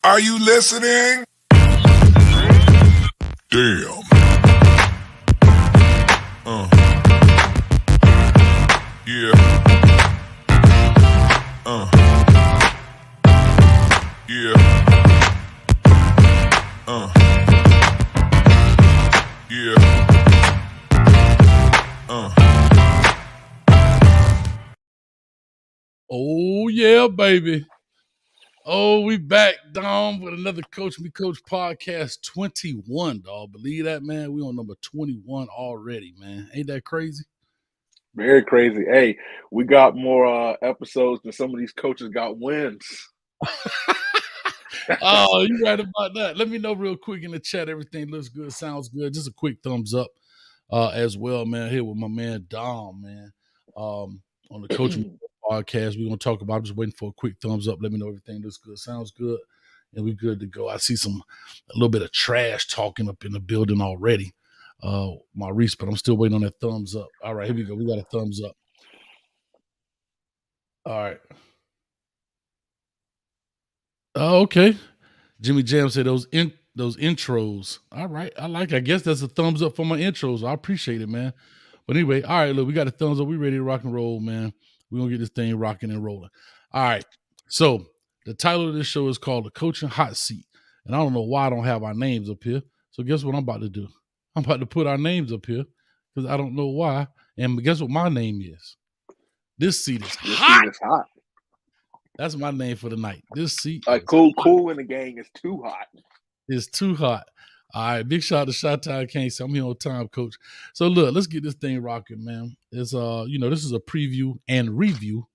Are you listening? Damn. Yeah. Yeah. Yeah. Oh, yeah, baby. Oh, we back, Dom, with another Coach Me Coach podcast 21, dog. Believe that, man? We on number 21 already, man. Ain't that crazy? Very crazy. Hey, we got more episodes than some of these coaches got wins. Oh, you right about that. Let me know real quick in the chat. Everything looks good, sounds good. Just a quick thumbs up as well, man. Here with my man Dom, man. On the Coach Me podcast, we're gonna talk about. I'm just waiting for a quick thumbs up. Let me know everything looks good, sounds good, and we good to go. I see a little bit of trash talking up in the building already. Maurice, but I'm still waiting on that thumbs up. All right, here we go. We got a thumbs up. All right. Oh, okay. Jimmy Jam said those intros. All right. I guess that's a thumbs up for my intros. I appreciate it, man. But anyway, all right, look, we got a thumbs up. We ready to rock and roll, man. We're gonna get this thing rocking and rolling. All right. So the title of this show is called The Coaching Hot Seat. And I don't know why I don't have our names up here. So guess what I'm about to do? I'm about to put our names up here because I don't know why. And guess what my name is? This seat is hot. This seat is hot. That's my name for the night. This seat cool in the gang is too hot. It's too hot. All right, big shout out to Shot-Town Can't. I'm here on time, Coach. So look, let's get this thing rocking, man. It's this is a preview and review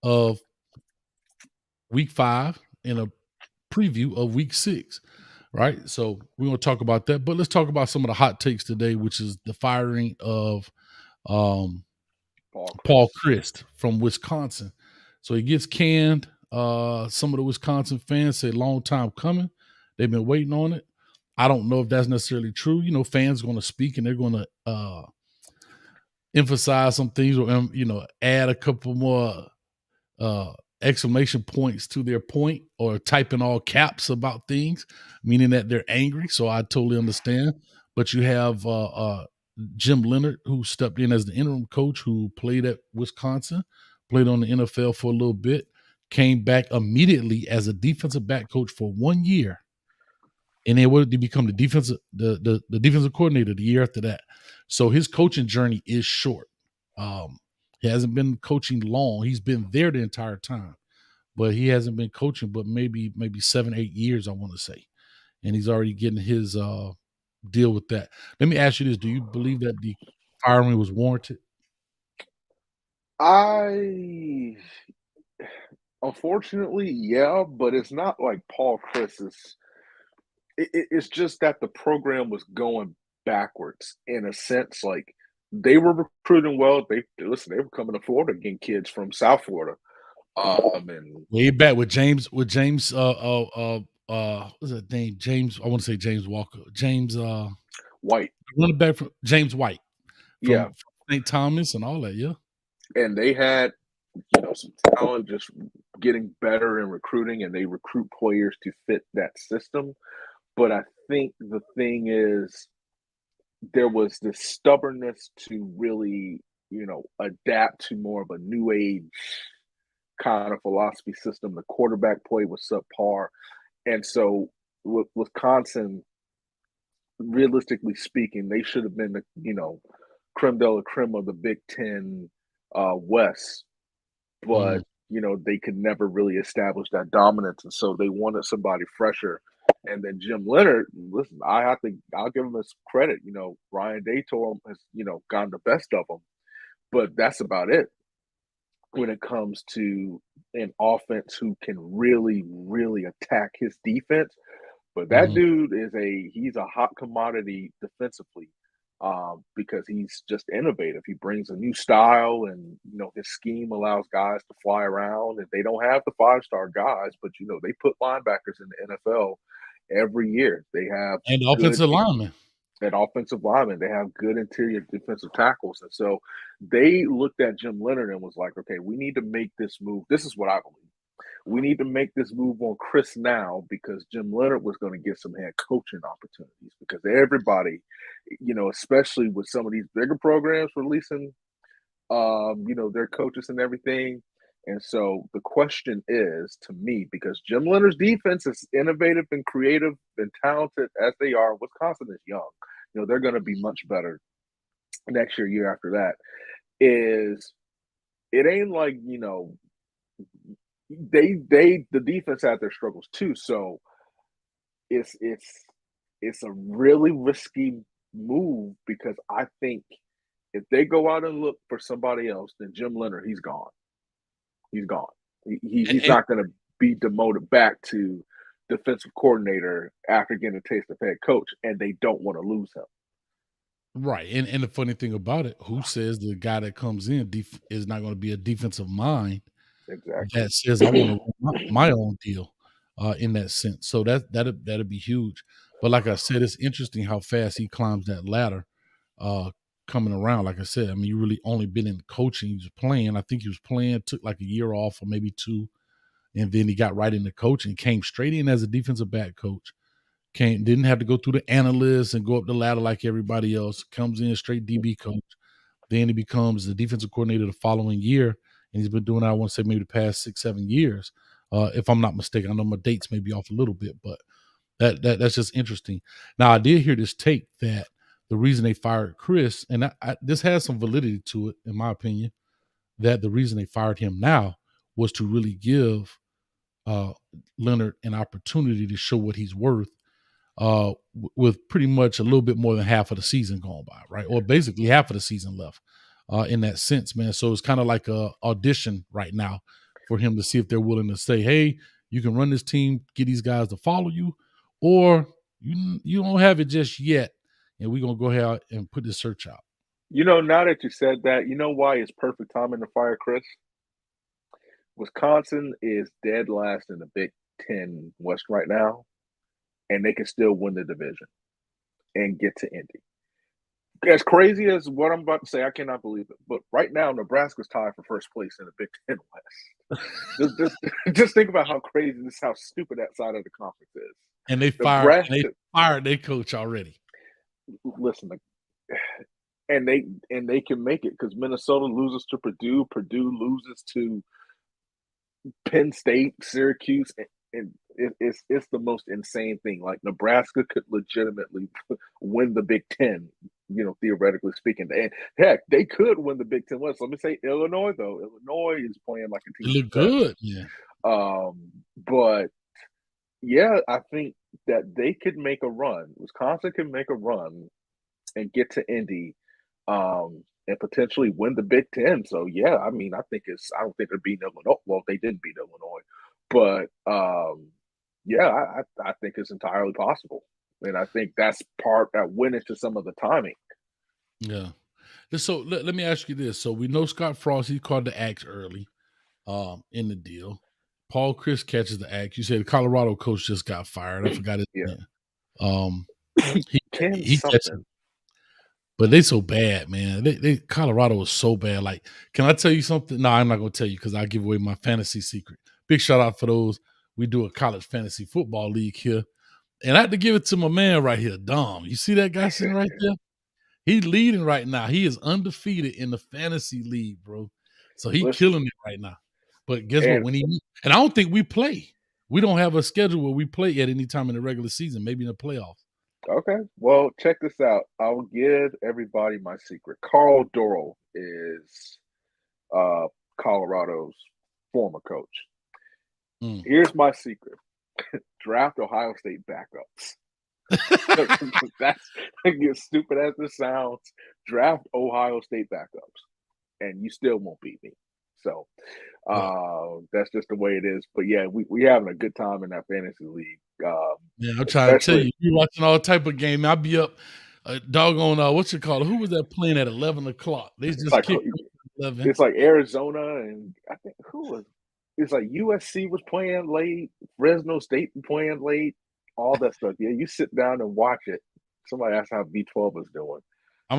of week 5 and a preview of week 6. Right. So we're gonna talk about that, but let's talk about some of the hot takes today, which is the firing of Paul Chryst from Wisconsin. So he gets canned. Some of the Wisconsin fans say long time coming. They've been waiting on it. I don't know if that's necessarily true. You know, fans are going to speak and they're going to emphasize some things or, add a couple more exclamation points to their point or type in all caps about things, meaning that they're angry. So I totally understand. But you have Jim Leonard, who stepped in as the interim coach, who played at Wisconsin, played on the NFL for a little bit, came back immediately as a defensive back coach for 1 year. And then what did he become the defensive coordinator the year after that? So his coaching journey is short. He hasn't been coaching long. He's been there the entire time, but he hasn't been coaching but maybe 7-8 years, I want to say. And he's already getting his deal with that. Let me ask you this. Do you believe that the firing was warranted? Unfortunately, yeah, but it's not like Paul Chryst. It's just that the program was going backwards in a sense. Like they were recruiting well. They were coming to Florida getting kids from South Florida. And way back with James. What's that name? James. I want to say James Walker. James White. Running back from James White. From St. Thomas and all that. Yeah. And they had some talent just getting better in recruiting, and they recruit players to fit that system. But I think the thing is, there was this stubbornness to really, adapt to more of a new age kind of philosophy system. The quarterback play was subpar. And so with Wisconsin, realistically speaking, they should have been the, creme de la creme of the Big Ten West. But, they could never really establish that dominance. And so they wanted somebody fresher. And then Jim Leonard, listen, I'll give him his credit. Ryan Day told him has, gotten the best of him. But that's about it when it comes to an offense who can really, really attack his defense. But that dude he's a hot commodity defensively because he's just innovative. He brings a new style, and his scheme allows guys to fly around. And they don't have the 5-star guys, but they put linebackers in the NFL every year. They have offensive linemen. And offensive linemen. They have good interior defensive tackles. And so they looked at Jim Leonard and was like, okay, we need to make this move. This is what I believe. we need to make this move on Chris now because Jim Leonard was going to get some head coaching opportunities because everybody, especially with some of these bigger programs releasing, their coaches and everything. And so the question is to me, because Jim Leonard's defense is innovative and creative and talented as they are, Wisconsin is young. They're going to be much better next year after that. It ain't like, the defense had their struggles too. So it's a really risky move because I think if they go out and look for somebody else, then Jim Leonard, he's gone. He's gone. He's not going to be demoted back to defensive coordinator after getting a taste of head coach, and they don't want to lose him. Right. And the funny thing about it, who says the guy that comes in is not going to be a defensive mind Exactly. that says I want to run my own deal in that sense. So that'll be huge. But like I said, it's interesting how fast he climbs that ladder coming around. Like I said, I mean, you really only been in coaching. He was playing. I think he was playing, took like a year off or maybe 2. And then he got right into coaching, came straight in as a defensive back coach. Didn't have to go through the analysts and go up the ladder like everybody else. Comes in straight DB coach. Then he becomes the defensive coordinator the following year. And he's been doing that, I want to say, maybe the past 6-7 years, if I'm not mistaken. I know my dates may be off a little bit, but that's just interesting. Now, I did hear this take that the reason they fired Chris, and this has some validity to it, in my opinion, that the reason they fired him now was to really give Leonard an opportunity to show what he's worth with pretty much a little bit more than half of the season gone by, right? Or basically half of the season left in that sense, man. So it's kind of like a audition right now for him to see if they're willing to say, hey, you can run this team, get these guys to follow you, or you don't have it just yet, and we're going to go ahead and put this search out. Now that you said that, you know why it's perfect timing to fire Chris? Wisconsin is dead last in the Big Ten West right now, and they can still win the division and get to Indy. As crazy as what I'm about to say, I cannot believe it. But right now, Nebraska's tied for first place in the Big Ten West. just think about how crazy this, how stupid that side of the conference is. And they fired their coach already. Listen, and they can make it because Minnesota loses to Purdue, Purdue loses to Penn State, Syracuse, and it's the most insane thing. Like Nebraska could legitimately win the Big Ten, theoretically speaking. And heck, they could win the Big Ten West. Let me say Illinois, though. Illinois is playing like a team. They look good, yeah. But yeah, I think that they could make a run. Wisconsin can make a run and get to Indy. And potentially win the Big Ten. So yeah, I mean, I don't think they're beating Illinois. Well, they didn't beat Illinois, but yeah, I think it's entirely possible, and I think that went into some of the timing. Yeah. So let me ask you this: so we know Scott Frost, he caught the axe early, in the deal. Paul Chryst catches the axe. You said the Colorado coach just got fired. I forgot his name. He catches. But they so bad, man. Colorado is so bad. Like, can I tell you something? No, I'm not going to tell you because I'll give away my fantasy secret. Big shout out for those. We do a college fantasy football league here. And I had to give it to my man right here, Dom. You see that guy sitting right there? He's leading right now. He is undefeated in the fantasy league, bro. So he's killing it right now. But guess what? And I don't think we play. We don't have a schedule where we play at any time in the regular season, maybe in the playoffs. Okay, well, check this out. I'll give everybody my secret. Carl Dorrell is Colorado's former coach. Here's my secret. Draft Ohio State backups. That's as stupid as this sounds. Draft Ohio State backups, and you still won't beat me. So that's just the way it is. But yeah, we having a good time in that fantasy league. Yeah, I'm trying to tell you, you're watching all type of game. I'll be up doggone what's it called? Who was that playing at 11 o'clock? They just kicked 11. It's like Arizona, and I think it's like USC was playing late, Fresno State playing late, all that stuff. Yeah, you sit down and watch it. Somebody asked how V12 is doing. I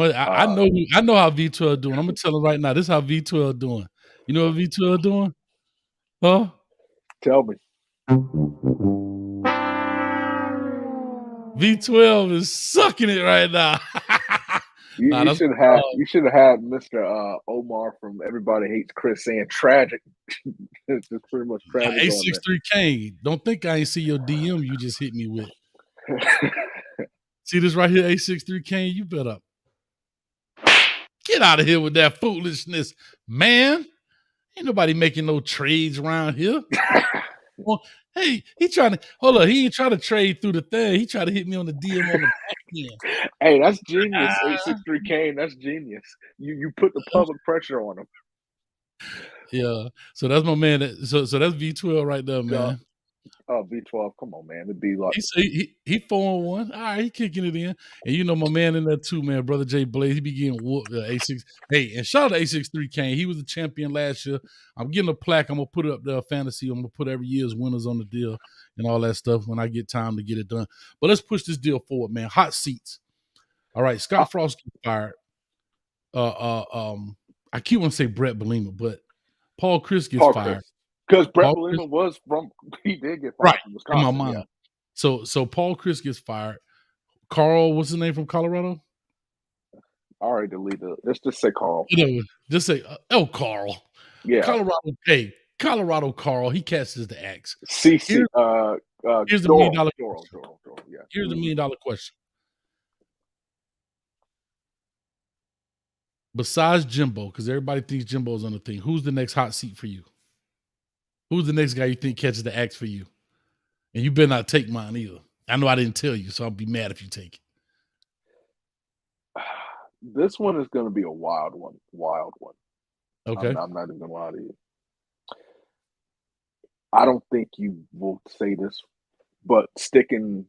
know how V12 doing. I'm gonna tell them right now. This is how V12 doing. You know what V12 doing? Huh? Tell me. V12 is sucking it right now. You should have had Mr. Omar from Everybody Hates Chris saying tragic. It's just pretty much tragic on A63 Kane. Don't think I ain't see your DM you just hit me with. there. See this right here, A63 Kane? You better get out of here with that foolishness, man. Ain't nobody making no trades around here. Well, hey, he trying to hold up. He ain't trying to trade through the thing. He tried to hit me on the DM on the back end. Hey, that's genius. 863 Kane, that's genius. You put the public pressure on him. Yeah. So that's my man. So that's V12 right there, man. Oh, V12, come on, man. It'd be like He 4-1. All right, he kicking it in. And you know my man in there too, man. Brother Jay Blaze, he be getting whooped. A6. Hey, and shout out to A63 Kane. He was the champion last year. I'm getting a plaque. I'm gonna put it up there, fantasy. I'm gonna put every year's winners on the deal and all that stuff when I get time to get it done. But let's push this deal forward, man. Hot seats. All right, Scott Frost gets fired. I keep wanting to say Brett Belima, but Paul Chris gets fired. Because Brett Belima he did get fired from Wisconsin. In my mind. Yeah. So Paul Chris gets fired. Carl, what's his name from Colorado? I already deleted it. Let's just say Carl. Just say, Carl. Yeah. Colorado Carl. He catches the axe. Here's the $1 million question. Yeah. Here's the $1 million question. Besides Jimbo, because everybody thinks Jimbo's on the thing, who's the next hot seat for you? Who's the next guy you think catches the axe for you? And you better not take mine either. I know I didn't tell you, so I'll be mad if you take it. This one is going to be a wild one. Okay. I'm not even going to lie to you. I don't think you will say this, but sticking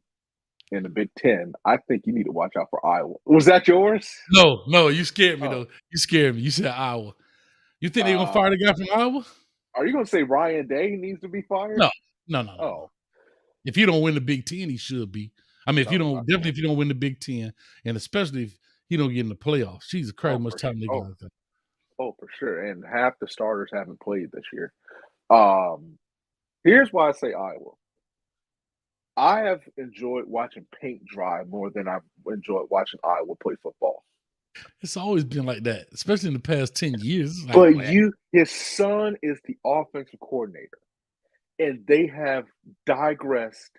in the Big Ten, I think you need to watch out for Iowa. Was that yours? No, you scared me, though. You scared me. You said Iowa. You think they're going to fire the guy from Iowa? Are you going to say Ryan Day needs to be fired? No. If you don't win the Big Ten, he should be. I mean, if you don't win the Big Ten, and especially if he don't get in the playoffs, Jesus Christ, much time they got. Oh, for sure. And half the starters haven't played this year. Here's why I say Iowa. I have enjoyed watching paint dry more than I've enjoyed watching Iowa play football. It's always been like that, especially in the past 10 years. But his son is the offensive coordinator, and they have digressed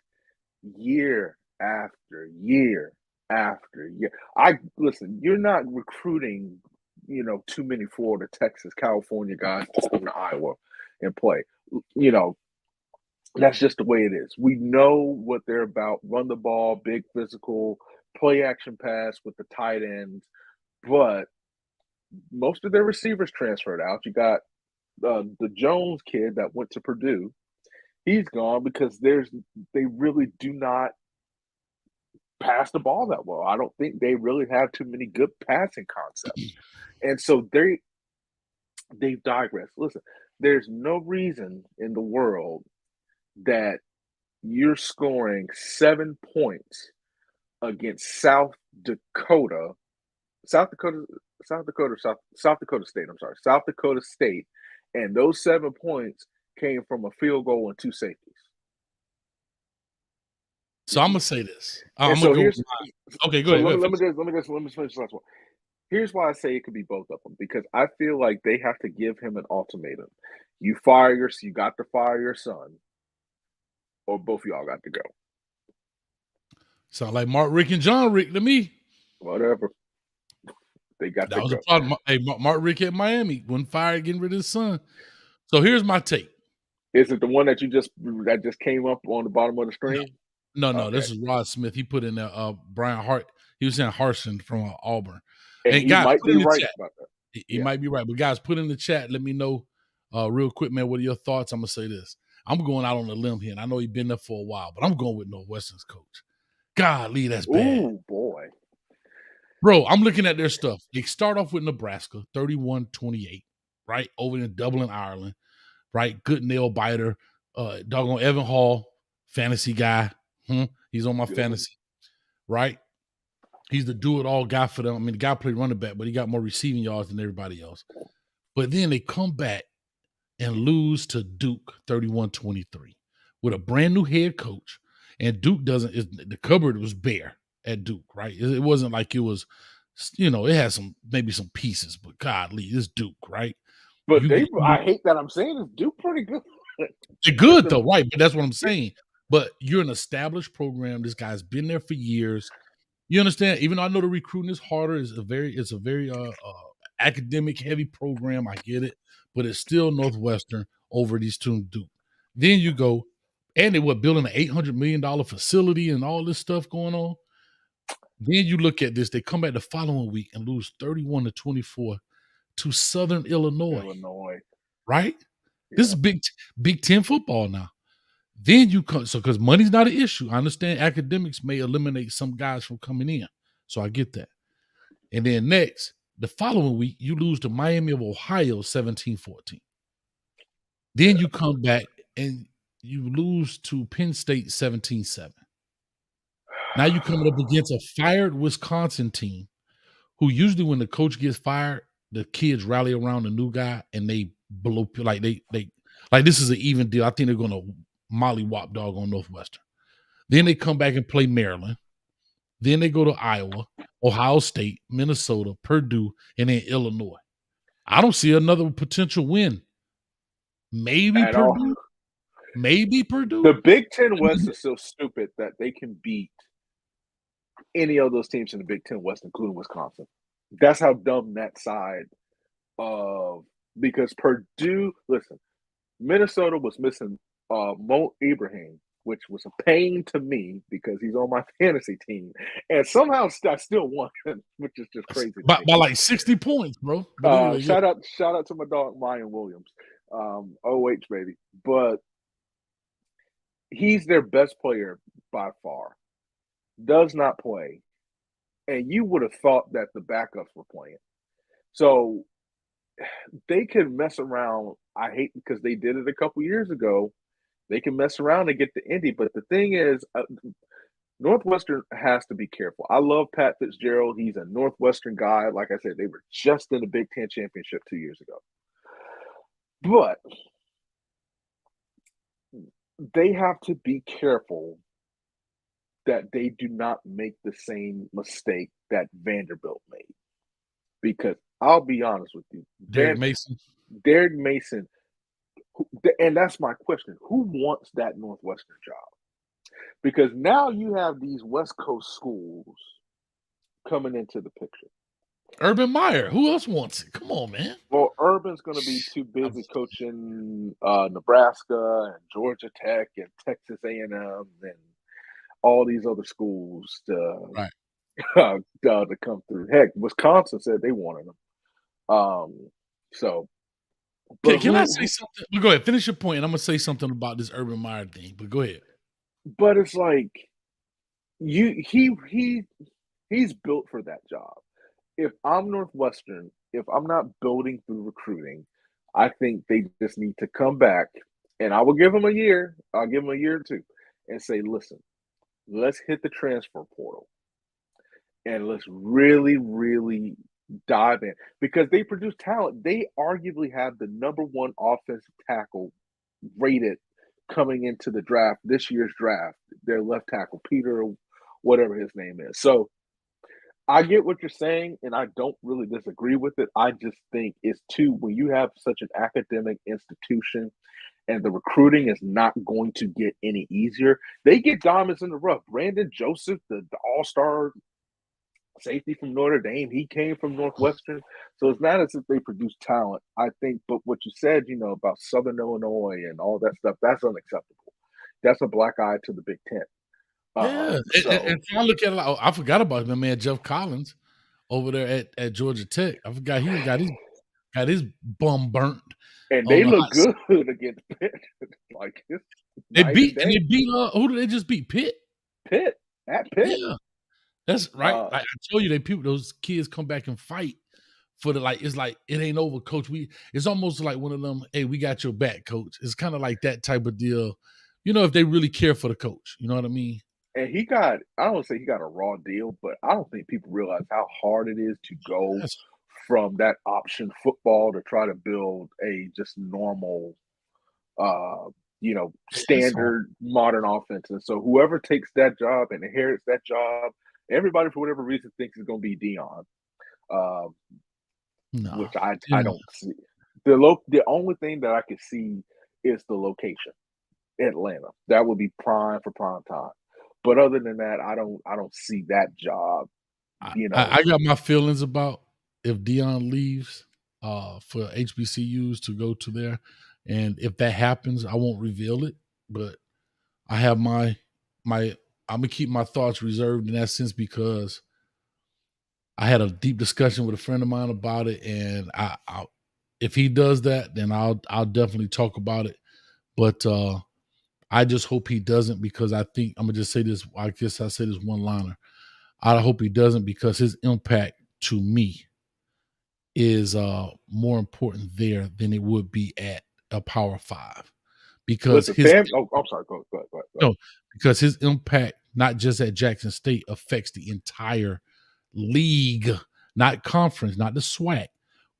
year after year after year. Listen, you're not recruiting, too many Florida, Texas, California guys to come to Iowa and play. That's just the way it is. We know what they're about. Run the ball, big physical, play action pass with the tight ends. But most of their receivers transferred out. You got the Jones kid that went to Purdue. He's gone because they really do not pass the ball that well. I don't think they really have too many good passing concepts. And so they've digressed. Listen, there's no reason in the world that you're scoring 7 points against South Dakota State, and those 7 points came from a field goal and 2 safeties. So I'm gonna say this. Go ahead. Let me finish the last one. Here's why I say it could be both of them, because I feel like they have to give him an ultimatum. You got to fire your son, or both of y'all got to go. Sound like Mark, Rick, and John Rick to me. Whatever. They got that was a problem. Hey, Mark Rick at Miami wasn't fired, getting rid of his son. So here's my take. Is it the one that just came up on the bottom of the screen? No. Okay. This is Rod Smith. He put in there Brian Hart. He was saying Harsin from Auburn. And he guys, might be right about that. He might be right. But guys, put in the chat. Let me know real quick, man. What are your thoughts? I'm gonna say this. I'm going out on a limb here, and I know he's been there for a while, but I'm going with Northwestern's coach. Golly, that's bad. Oh boy. Bro, I'm looking at their stuff. They start off with Nebraska, 31-28, right? Over in Dublin, Ireland, right? Good nail biter. Doggone Evan Hall, fantasy guy. He's on my fantasy, right? He's the do-it-all guy for them. I mean, the guy played running back, but he got more receiving yards than everybody else. But then they come back and lose to Duke 31-23 with a brand new head coach. And Duke the cupboard was bare at Duke, right? It wasn't like it was, it had maybe some pieces, but godly, it's Duke, right? But I hate that I'm saying this, Duke pretty good. They're good though, right? But that's what I'm saying. But you're an established program. This guy's been there for years. You understand? Even though I know the recruiting is harder, it's a very academic heavy program. I get it, but it's still Northwestern over these two Duke. Then you go, and they were building an $800 million facility and all this stuff going on. Then you look at this, they come back the following week and lose 31-24 to Southern Illinois. Right? Yeah. This is Big Ten football now. Then you come, because money's not an issue. I understand academics may eliminate some guys from coming in. So I get that. And then next, the following week, you lose to Miami of Ohio 17-14. Then you come back and you lose to Penn State 17-7. Now you're coming up against a fired Wisconsin team who usually when the coach gets fired, the kids rally around the new guy and they blow, like this is an even deal. I think they're going to mollywop dog on Northwestern. Then they come back and play Maryland. Then they go to Iowa, Ohio State, Minnesota, Purdue, and then Illinois. I don't see another potential win. Maybe At Purdue. All. Maybe Purdue. The Big Ten West is so stupid that they can beat any of those teams in the Big Ten West, including Wisconsin. That's how dumb that side of because Purdue, listen, Minnesota was missing Mo Ibrahim, which was a pain to me because he's on my fantasy team. And somehow I still won, which is just crazy. By like 60 points, bro. Anyway, shout out to my dog, Ryan Williams. OH, baby. But he's their best player by far. Does not play. And you would have thought that the backups were playing. So they can mess around. I hate because they did it a couple years ago. They can mess around and get to Indy. But the thing is, Northwestern has to be careful. I love Pat Fitzgerald. He's a Northwestern guy. Like I said, they were just in the Big Ten championship 2 years ago. But they have to be careful that they do not make the same mistake that Vanderbilt made. Because I'll be honest with you. Derek Mason, and that's my question. Who wants that Northwestern job? Because now you have these West Coast schools coming into the picture. Urban Meyer. Who else wants it? Come on, man. Well, Urban's going to be too busy coaching Nebraska and Georgia Tech and Texas A&M and all these other schools to come through. Heck, Wisconsin said they wanted them. Can I say something? Well, go ahead. Finish your point, and I'm going to say something about this Urban Meyer thing, but go ahead. But it's like he's built for that job. If I'm Northwestern, if I'm not building through recruiting, I think they just need to come back, and I will give them a year. I'll give them a year or two and say, listen, let's hit the transfer portal and let's really, really dive in because they produce talent. They arguably have the number one offensive tackle rated coming into the draft, this year's draft, their left tackle, Peter, whatever his name is. So I get what you're saying, and I don't really disagree with it. I just think it's when you have such an academic institution and the recruiting is not going to get any easier. They get diamonds in the rough. Brandon Joseph, the all-star safety from Notre Dame, he came from Northwestern. So it's not as if they produce talent, I think. But what you said, about Southern Illinois and all that stuff, that's unacceptable. That's a black eye to the Big Ten. Yeah, and I look at it like, I forgot about my man Jeff Collins over there at Georgia Tech. I forgot he got his bum burnt. And they look good against Pitt. Like they beat who did they just beat? Pitt. At Pitt. Yeah, that's right. Like I told you, those kids come back and fight for it's like it ain't over, coach. It's almost like one of them. Hey, we got your back, coach. It's kind of like that type of deal. If they really care for the coach, you know what I mean. And I don't say he got a raw deal, but I don't think people realize how hard it is to go from that option football to try to build a just normal, standard modern offense. And so whoever takes that job and inherits that job, everybody for whatever reason thinks it's going to be Dion, uh, No, which I don't see. The only thing that I could see is the location, Atlanta. That would be prime for prime time. But other than that, I don't see that job. I got my feelings about if Dion leaves for HBCUs to go to there, and if that happens, I won't reveal it. But I have my I'm gonna keep my thoughts reserved in that sense because I had a deep discussion with a friend of mine about it, and I if he does that, then I'll definitely talk about it. But I just hope he doesn't because I think I'm gonna just say this. I guess I say this one liner. I hope he doesn't because his impact to me is more important there than it would be at a Power Five because listen, fam. Oh, I'm sorry. Go ahead. no, because his impact not just at Jackson State affects the entire league, not conference, not the SWAC,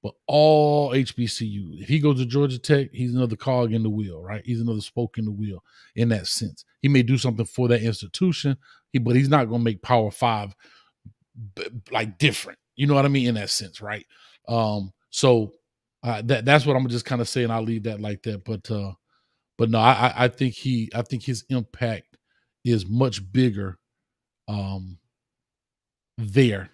but all HBCU. If he goes to Georgia Tech, he's another cog in the wheel, right? He's another spoke in the wheel in that sense. He may do something for that institution, but he's not going to make Power Five like different. You know what I mean? In that sense, right? So that's what I'm just kind of saying. I'll leave that like that. But no, I think his impact is much bigger there.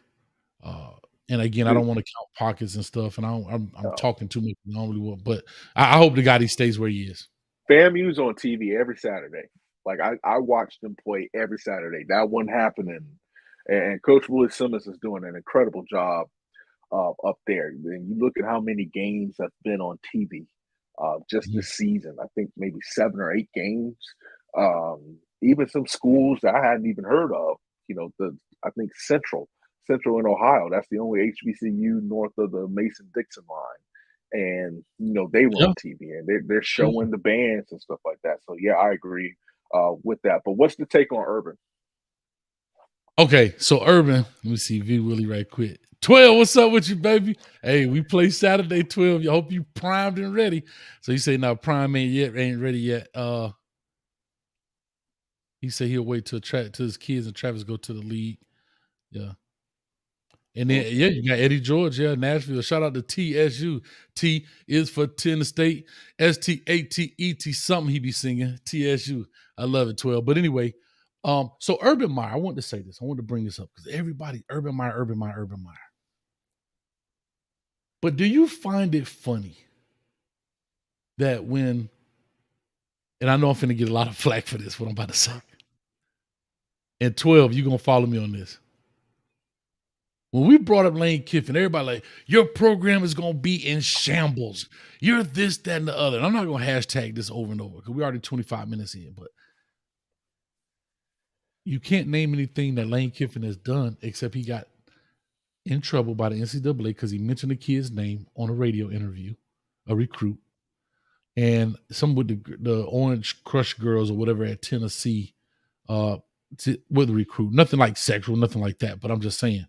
And again, I don't want to count pockets and stuff, and I'm talking too much. I don't really want, but I hope the guy he stays where he is. FAMU's on TV every Saturday. Like I watch them play every Saturday. That one happening, and Coach Willie Simmons is doing an incredible job up there. And you look at how many games have been on TV just this season. I think maybe 7 or 8 games. Even some schools that I hadn't even heard of. I think Central in Ohio. That's the only HBCU north of the Mason-Dixon line. And they were on TV and they're showing the bands and stuff like that. So yeah, I agree with that. But what's the take on Urban? Okay, so Urban, let me see V Willie right quick. 12, what's up with you, baby? Hey, we play Saturday 12. I hope you primed and ready. So you say now prime ain't ready yet. He said he'll wait till his kids and Travis go to the league. Yeah. And then, you got Eddie George, Nashville. Shout out to TSU. T is for Tennessee State. STATET, something he be singing. TSU. I love it, 12. But anyway, so Urban Meyer, I wanted to say this. I wanted to bring this up because everybody, Urban Meyer. But do you find it funny that and I know I'm finna get a lot of flack for this, what I'm about to say. And 12, you're going to follow me on this. When we brought up Lane Kiffin, everybody like, your program is going to be in shambles. You're this, that, and the other. And I'm not going to hashtag this over and over because we're already 25 minutes in. But you can't name anything that Lane Kiffin has done except he got in trouble by the NCAA because he mentioned the kid's name on a radio interview, a recruit. And some with the Orange Crush girls or whatever at Tennessee with the recruit. Nothing like sexual, nothing like that. But I'm just saying.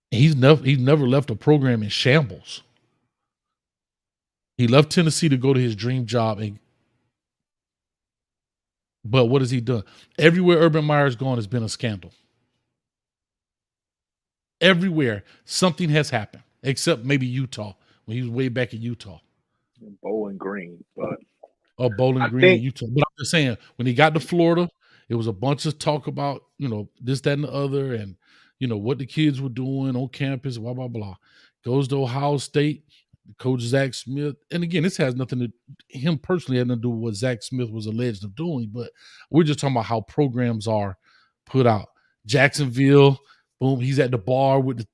He's never left a program in shambles. He left Tennessee to go to his dream job, but what has he done? Everywhere Urban Meyer's gone has been a scandal. Everywhere something has happened, except maybe Utah when he was way back in Utah. Bowling Green, but Bowling Green in Utah. But I'm just saying, when he got to Florida, it was a bunch of talk about this, that, and the other, and what the kids were doing on campus, blah, blah, blah. Goes to Ohio State, Coach Zach Smith. And again, this has nothing to him personally, had nothing to do with what Zach Smith was alleged of doing, but we're just talking about how programs are put out. Jacksonville, boom, he's at the bar with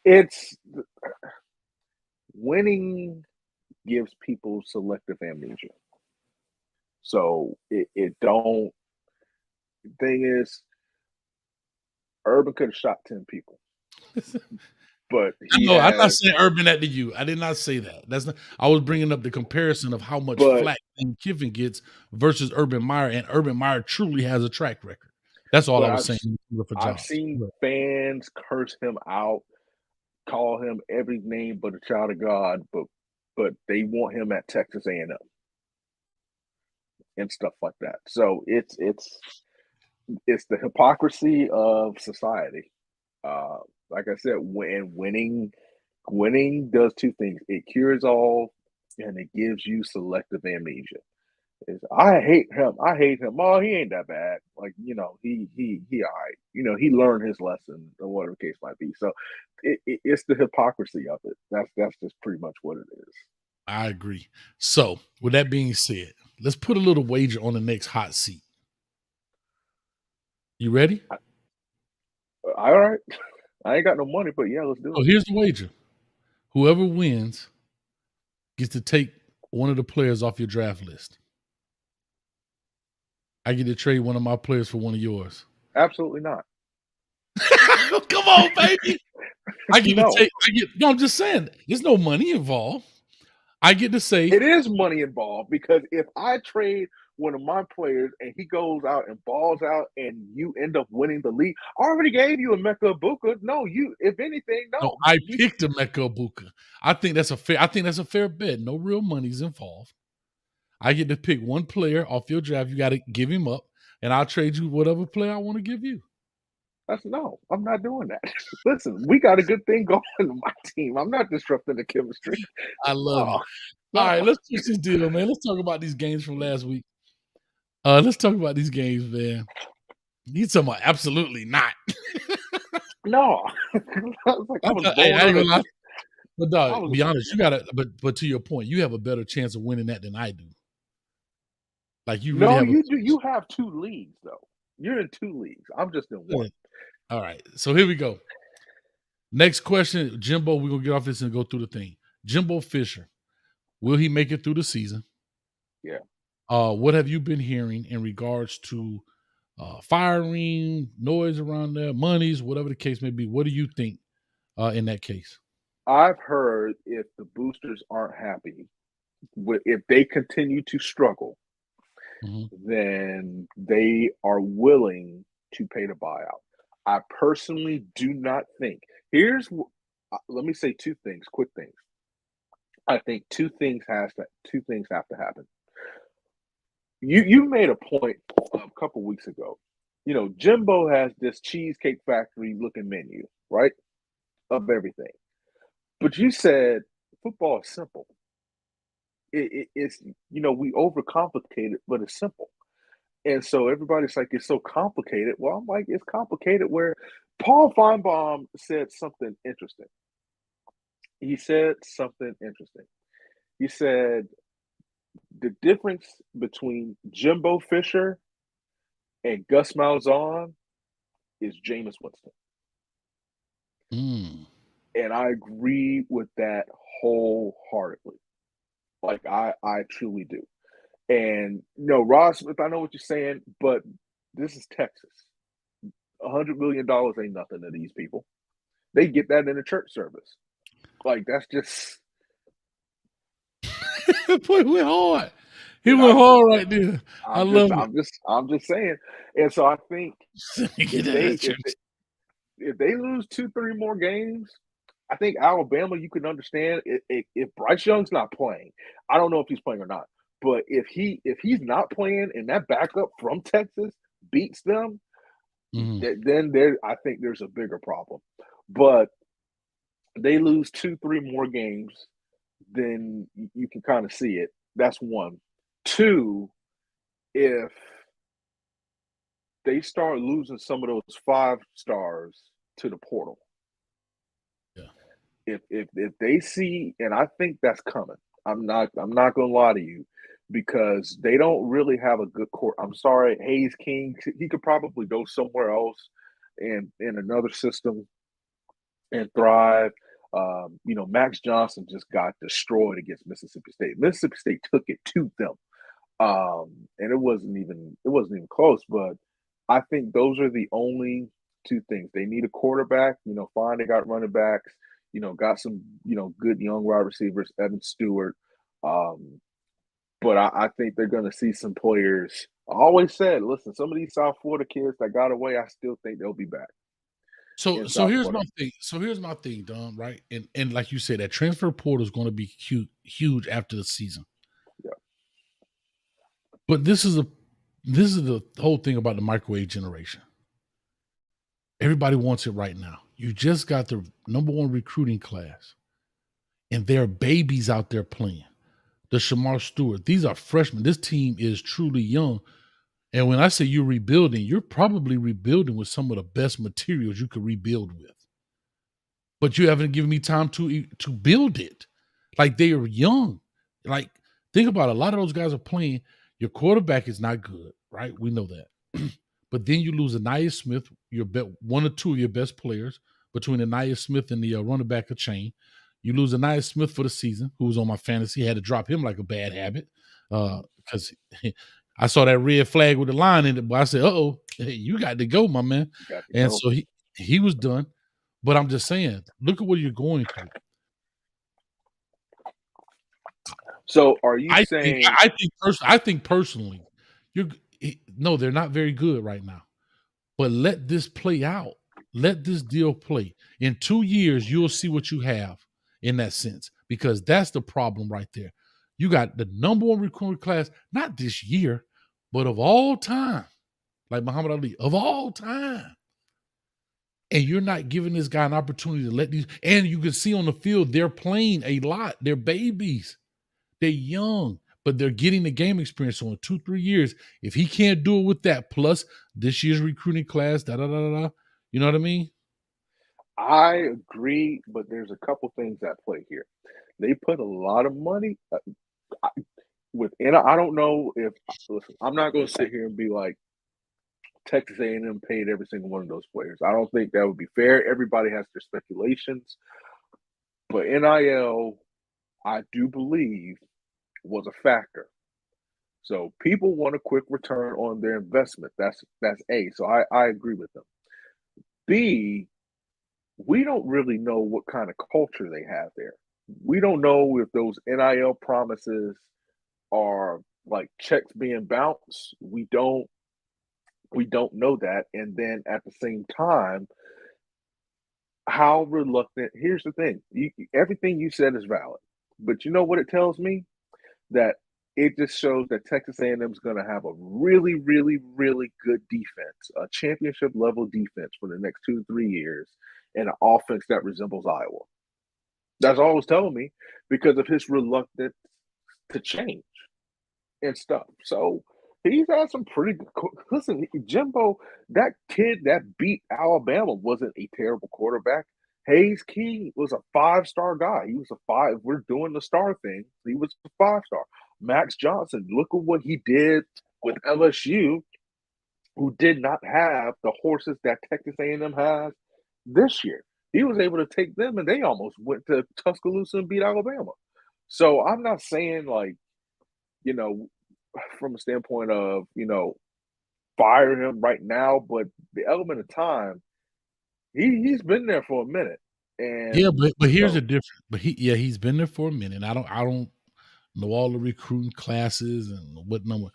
It's winning gives people selective amnesia. So it don't. The thing is, Urban could have shot 10 people. But I'm not saying Urban that to you. I did not say that. That's not. I was bringing up the comparison of how much flack Lane Kiffin gets versus Urban Meyer, and Urban Meyer truly has a track record. That's all But I was saying for I've jobs. seen fans curse him out, call him every name but a child of God, but they want him at Texas A&M and stuff like that. So it's the hypocrisy of society. Like I said, when winning does two things: it cures all, and it gives you selective amnesia. I hate him. I hate him. Oh, he ain't that bad. Like, he all right. He learned his lesson or whatever the case might be. So it's the hypocrisy of it. That's just pretty much what it is. I agree. So, with that being said, let's put a little wager on the next hot seat. You ready? All right. I ain't got no money, but yeah, let's do So it. here's the wager. Whoever wins gets to take one of the players off your draft list. I get to trade one of my players for one of yours. Absolutely not. Come on, baby. I get No. to take. No, I'm just saying. There's no money involved. I get to say It is money involved because if I trade one of my players and he goes out and balls out and you end up winning the league, I already gave you a Mecca Buka. No, if anything, no. no. I picked a Mecca Buka. I think that's a fair bet. No real money's involved. I get to pick one player off your draft. You got to give him up, and I'll trade you whatever player I want to give you. No, I'm not doing that. Listen, we got a good thing going on my team. I'm not disrupting the chemistry. I love you. No. All right, let's switch this deal, man. Let's talk about these games from last week. Let's talk about these games, man. You talking about absolutely not. No. I was like, I was Hey, I ain't born gonna on lie. But I dog, was be honest, you gotta. But to your point, you have a better chance of winning that than I do. Like you really No, have a. you do. You have two leagues though. You're in two leagues. I'm just in one. All right, so here we go. Next question, Jimbo. We're gonna get off this and go through the thing. Jimbo Fisher, will he make it through the season? Yeah. What have you been hearing in regards to firing, noise around there, monies, whatever the case may be? What do you think in that case? I've heard if the boosters aren't happy, if they continue to struggle, Mhm. then they are willing to pay the buyout. I personally do not think. Let me say two things, quick things. I think two things have to happen. You made a point a couple weeks ago. Jimbo has this Cheesecake Factory looking menu, right? Of everything. But you said football is simple. It's we overcomplicate it, but it's simple. And so everybody's like, it's so complicated. Well, I'm like, it's complicated where Paul Feinbaum said something interesting. He said something interesting. He said the difference between Jimbo Fisher and Gus Malzahn is Jameis Winston. Mm. And I agree with that wholeheartedly. Like I truly do. And Ross Smith, I know what you're saying, but this is Texas. $100 million ain't nothing to these people. They get that in a church service. Like that's just. Boy, went hard. He went hard right there. I love it. I'm just saying. And so I think Get that if they lose 2-3 more games, I think Alabama, you can understand if Bryce Young's not playing. I don't know if he's playing or not, but if he's not playing and that backup from Texas beats them, then I think there's a bigger problem. But they lose 2-3 more games, then you can kind of see it. That's one. Two, if they start losing some of those 5 stars to the portal. Yeah. If they see, and I think that's coming. I'm not gonna lie to you, because they don't really have a good court. I'm sorry, Hayes King, he could probably go somewhere else and in another system and thrive. Max Johnson just got destroyed against Mississippi State. Mississippi State took it to them. And it wasn't even close, but I think those are the only two things. They need a quarterback, fine, they got running backs, got some, good young wide receivers, Evan Stewart. But I think they're going to see some players. I always said, listen, some of these South Florida kids that got away, I still think they'll be back So in so South here's Florida. my thing. So here's my thing, Don. Right, and like you said, that transfer portal is going to be huge after the season. Yeah. But this is the whole thing about the microwave generation. Everybody wants it right now. You just got the number one recruiting class, and there are babies out there playing. The Shamar Stewart, these are freshmen. This team is truly young. And when I say you're rebuilding, you're probably rebuilding with some of the best materials you could rebuild with. But you haven't given me time to build it. Like, they are young. Like, think about it. A lot of those guys are playing. Your quarterback is not good, right? We know that. But then you lose Anaya Smith, one or two of your best players between Anaya Smith and the running back of chain. You lose Anaya Smith for the season, who was on my fantasy. Had to drop him like a bad habit because I saw that red flag with the line in it. But I said, "Uh-oh, hey, you got to go, my man." And so he was done. But I'm just saying, look at what you're going through. So are you saying? I think personally, no, they're not very good right now. But let this play out. Let this deal play. In 2 years, you'll see what you have in that sense, because that's the problem right there. You got the number one recruiting class, not this year, but of all time, like Muhammad Ali, of all time. And you're not giving this guy an opportunity to let these, and you can see on the field, they're playing a lot. They're babies. They're young, but they're getting the game experience. So in 2-3 years, if he can't do it with that, plus this year's recruiting class, you know what I mean? I agree, but there's a couple things at play here. They put a lot of money and I don't know if listen. I'm not going to sit here and be like Texas A&M paid every single one of those players. I don't think that would be fair. Everybody has their speculations, but NIL, I do believe, was a factor. So people want a quick return on their investment. That's A. So I agree with them. B, we don't really know what kind of culture they have there. We don't know if those NIL promises are like checks being bounced. We don't know that. And then at the same time, how reluctant. Here's the thing: everything you said is valid, but you know what it tells me? That it just shows that Texas A&M is going to have a really, really, really good defense, a championship level defense for the next 2 to 3 years, and an offense that resembles Iowa. That's all it's telling me because of his reluctance to change and stuff. So he's had some pretty good. Listen, Jimbo, that kid that beat Alabama wasn't a terrible quarterback. Hayes King was a 5-star guy. He was a five. We're doing the star thing. He was a 5-star. Max Johnson, look at what he did with LSU, who did not have the horses that Texas A&M has this year. He was able to take them, and they almost went to Tuscaloosa and beat Alabama. So I'm not saying like, you know, from a standpoint of, fire him right now, but the element of time, he's been there for a minute. Yeah, And but here's the difference. But he's been there for a minute. I don't know all the recruiting classes and what number.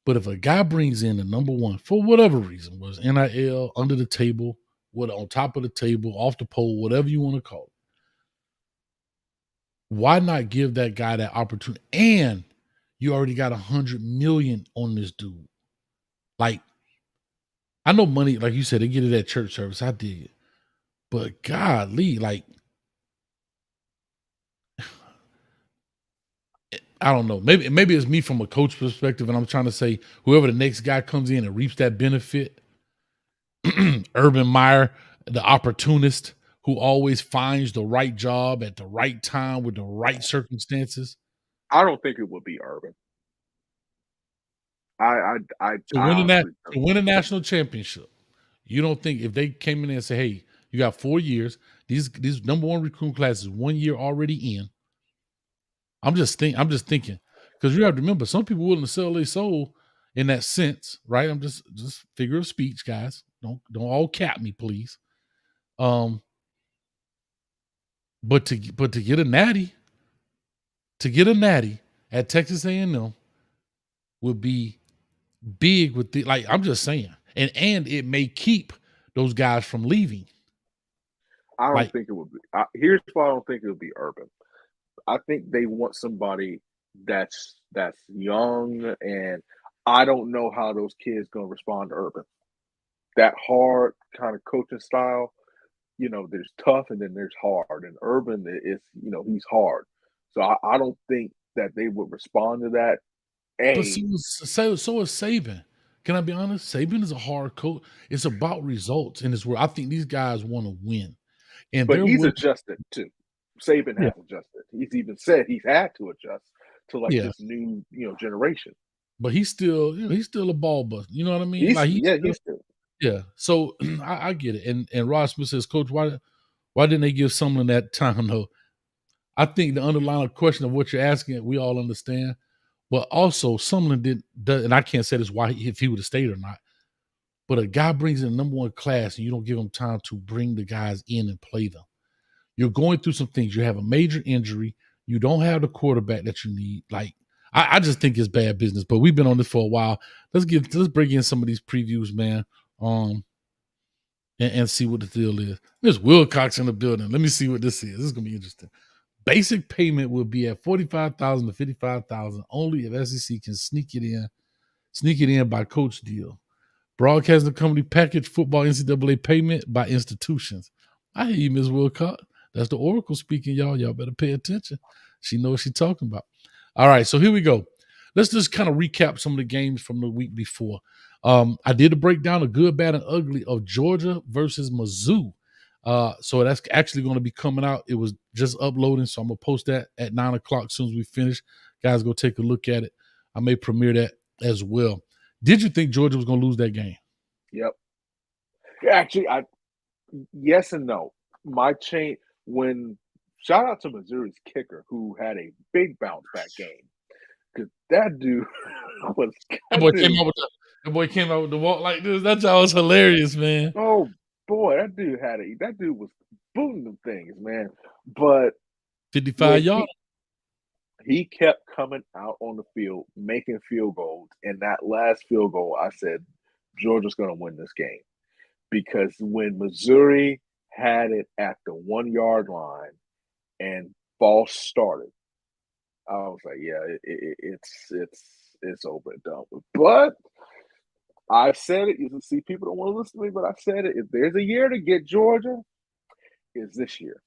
But if a guy brings in the number one for whatever reason, was NIL, under the table, what on top of the table, off the pole, whatever you want to call it, why not give that guy that opportunity? And you already got $100 million on this dude. Like, I know money, like you said, they get it at church service. I dig it. But golly, like, I don't know. Maybe it's me from a coach perspective, and I'm trying to say whoever the next guy comes in and reaps that benefit, Urban Meyer, the opportunist who always finds the right job at the right time with the right circumstances. I don't think it would be Urban. I To honestly win a national championship, you don't think if they came in and say, "Hey, you got 4 years. These number one recruiting classes 1 year already in." I'm just thinking because you have to remember some people willing to sell their soul in that sense, right? I'm just figure of speech, guys. Don't all cap me, please. But to get a natty, at Texas A&M would be big with the like. I'm just saying, and it may keep those guys from leaving. I don't Like, think it would be. Here's why I don't think it would be Urban. I think they want somebody that's young, and I don't know how those kids gonna respond to Urban. That hard kind of coaching style, there's tough and then there's hard, and Urban is, he's hard. So I don't think that they would respond to that. but A, so is Saban. Can I be honest? Saban is a hard coach. It's about results in this world. I think these guys want to win, and but they're he's willing. adjusted too. Saban Yeah, has adjusted. He's even said he's had to adjust to like yeah. this new, generation. But he's still, he's still a ball buster. You know what I mean? Like he's still, He's still. yeah. So I get it. And Ross Smith says, Coach, why didn't they give Sumlin that time though? I think the underlying question of what you're asking, we all understand. But also, Sumlin did, and I can't say this why if he would have stayed or not. But a guy brings in the number one class, and you don't give him time to bring the guys in and play them. You're going through some things. You have a major injury. You don't have the quarterback that you need. Like, I just think it's bad business. But we've been on this for a while. Let's bring in some of these previews, man. And see what the deal is. There's Wilcox in the building. Let me see what this is. This is gonna be interesting. Basic payment will be at $45,000 to $55,000 only if SEC can sneak it in by coach deal. Broadcasting company package football NCAA payment by institutions. I hear you, Ms. Wilcox. That's the Oracle speaking, y'all. Y'all better pay attention. She knows what she's talking about. All right, so here we go. Let's just kind of recap some of the games from the week before. I did a breakdown of good, bad, and ugly of Georgia versus Mizzou. So that's actually going to be coming out. It was just uploading, so I'm going to post that at 9 o'clock as soon as we finish. Guys, go take a look at it. I may premiere that as well. Did you think Georgia was going to lose that game? Yep. Actually, yes and no. My chain shout out to Missouri's kicker who had a big bounce back game because that dude was. That boy came out with the walk like this. That y'all was hilarious, man. Oh boy, that dude was booting them things, man. But 55 yards. He kept coming out on the field, making field goals. And that last field goal, I said, Georgia's going to win this game. Because when Missouri had it at the 1 yard line and false started, I was like, yeah, it's over and done with. But I said it. You can see people don't want to listen to me, but I said it. If there's a year to get Georgia, it's this year.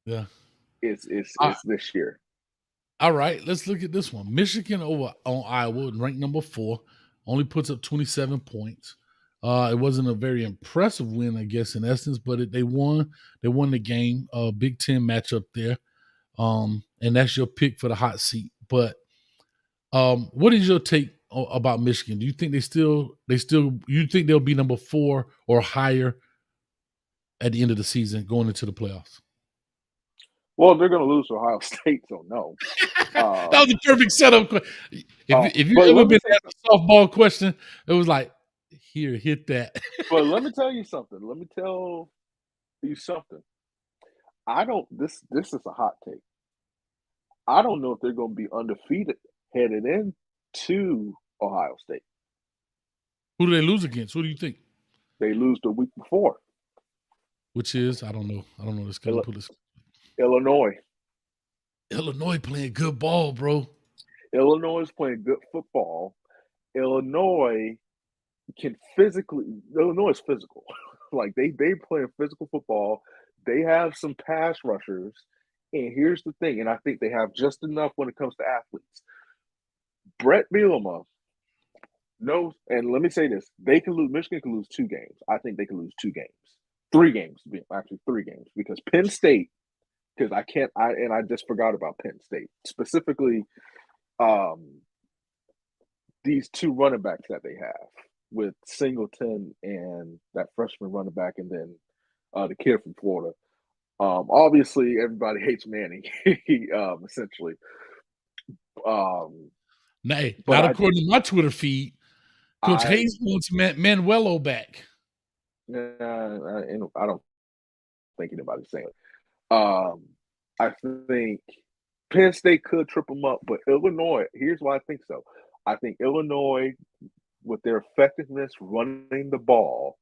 Yeah. It's this year. All right, let's look at this one. Michigan over on Iowa, ranked number 4, only puts up 27 points. It wasn't a very impressive win, I guess, in essence, but they won. They won the game. Big Ten matchup there, and that's your pick for the hot seat. But what is your take about Michigan? Do you think you think they'll be number 4 or higher at the end of the season, going into the playoffs? Well, they're going to lose to Ohio State, so no. That was the perfect setup. If you've ever been asked a softball question, it was like, here, hit that. But let me tell you something. This is a hot take. I don't know if they're going to be undefeated headed into Ohio State. Who do they lose against? Who do you think? They lose the week before. Which is, I don't know. I don't know this guy. Illinois. Illinois playing good ball, bro. Illinois is playing good football. Illinois is physical. Like they playing physical football. They have some pass rushers. And here's the thing, and I think they have just enough when it comes to athletes. Brett Bielema knows, and let me say this, Michigan can lose 2 games. I think they can lose 2 games. 3 games, actually 3 games, because Penn State, because I just forgot about Penn State. Specifically, these 2 running backs that they have with Singleton and that freshman running back, and then the kid from Florida. Obviously, everybody hates Manning, essentially. Not according to my Twitter feed. Coach Hayes wants Manuelo back. I don't think anybody's saying it. I think Penn State could trip them up, but Illinois, here's why I think so. I think Illinois, with their effectiveness running the ball,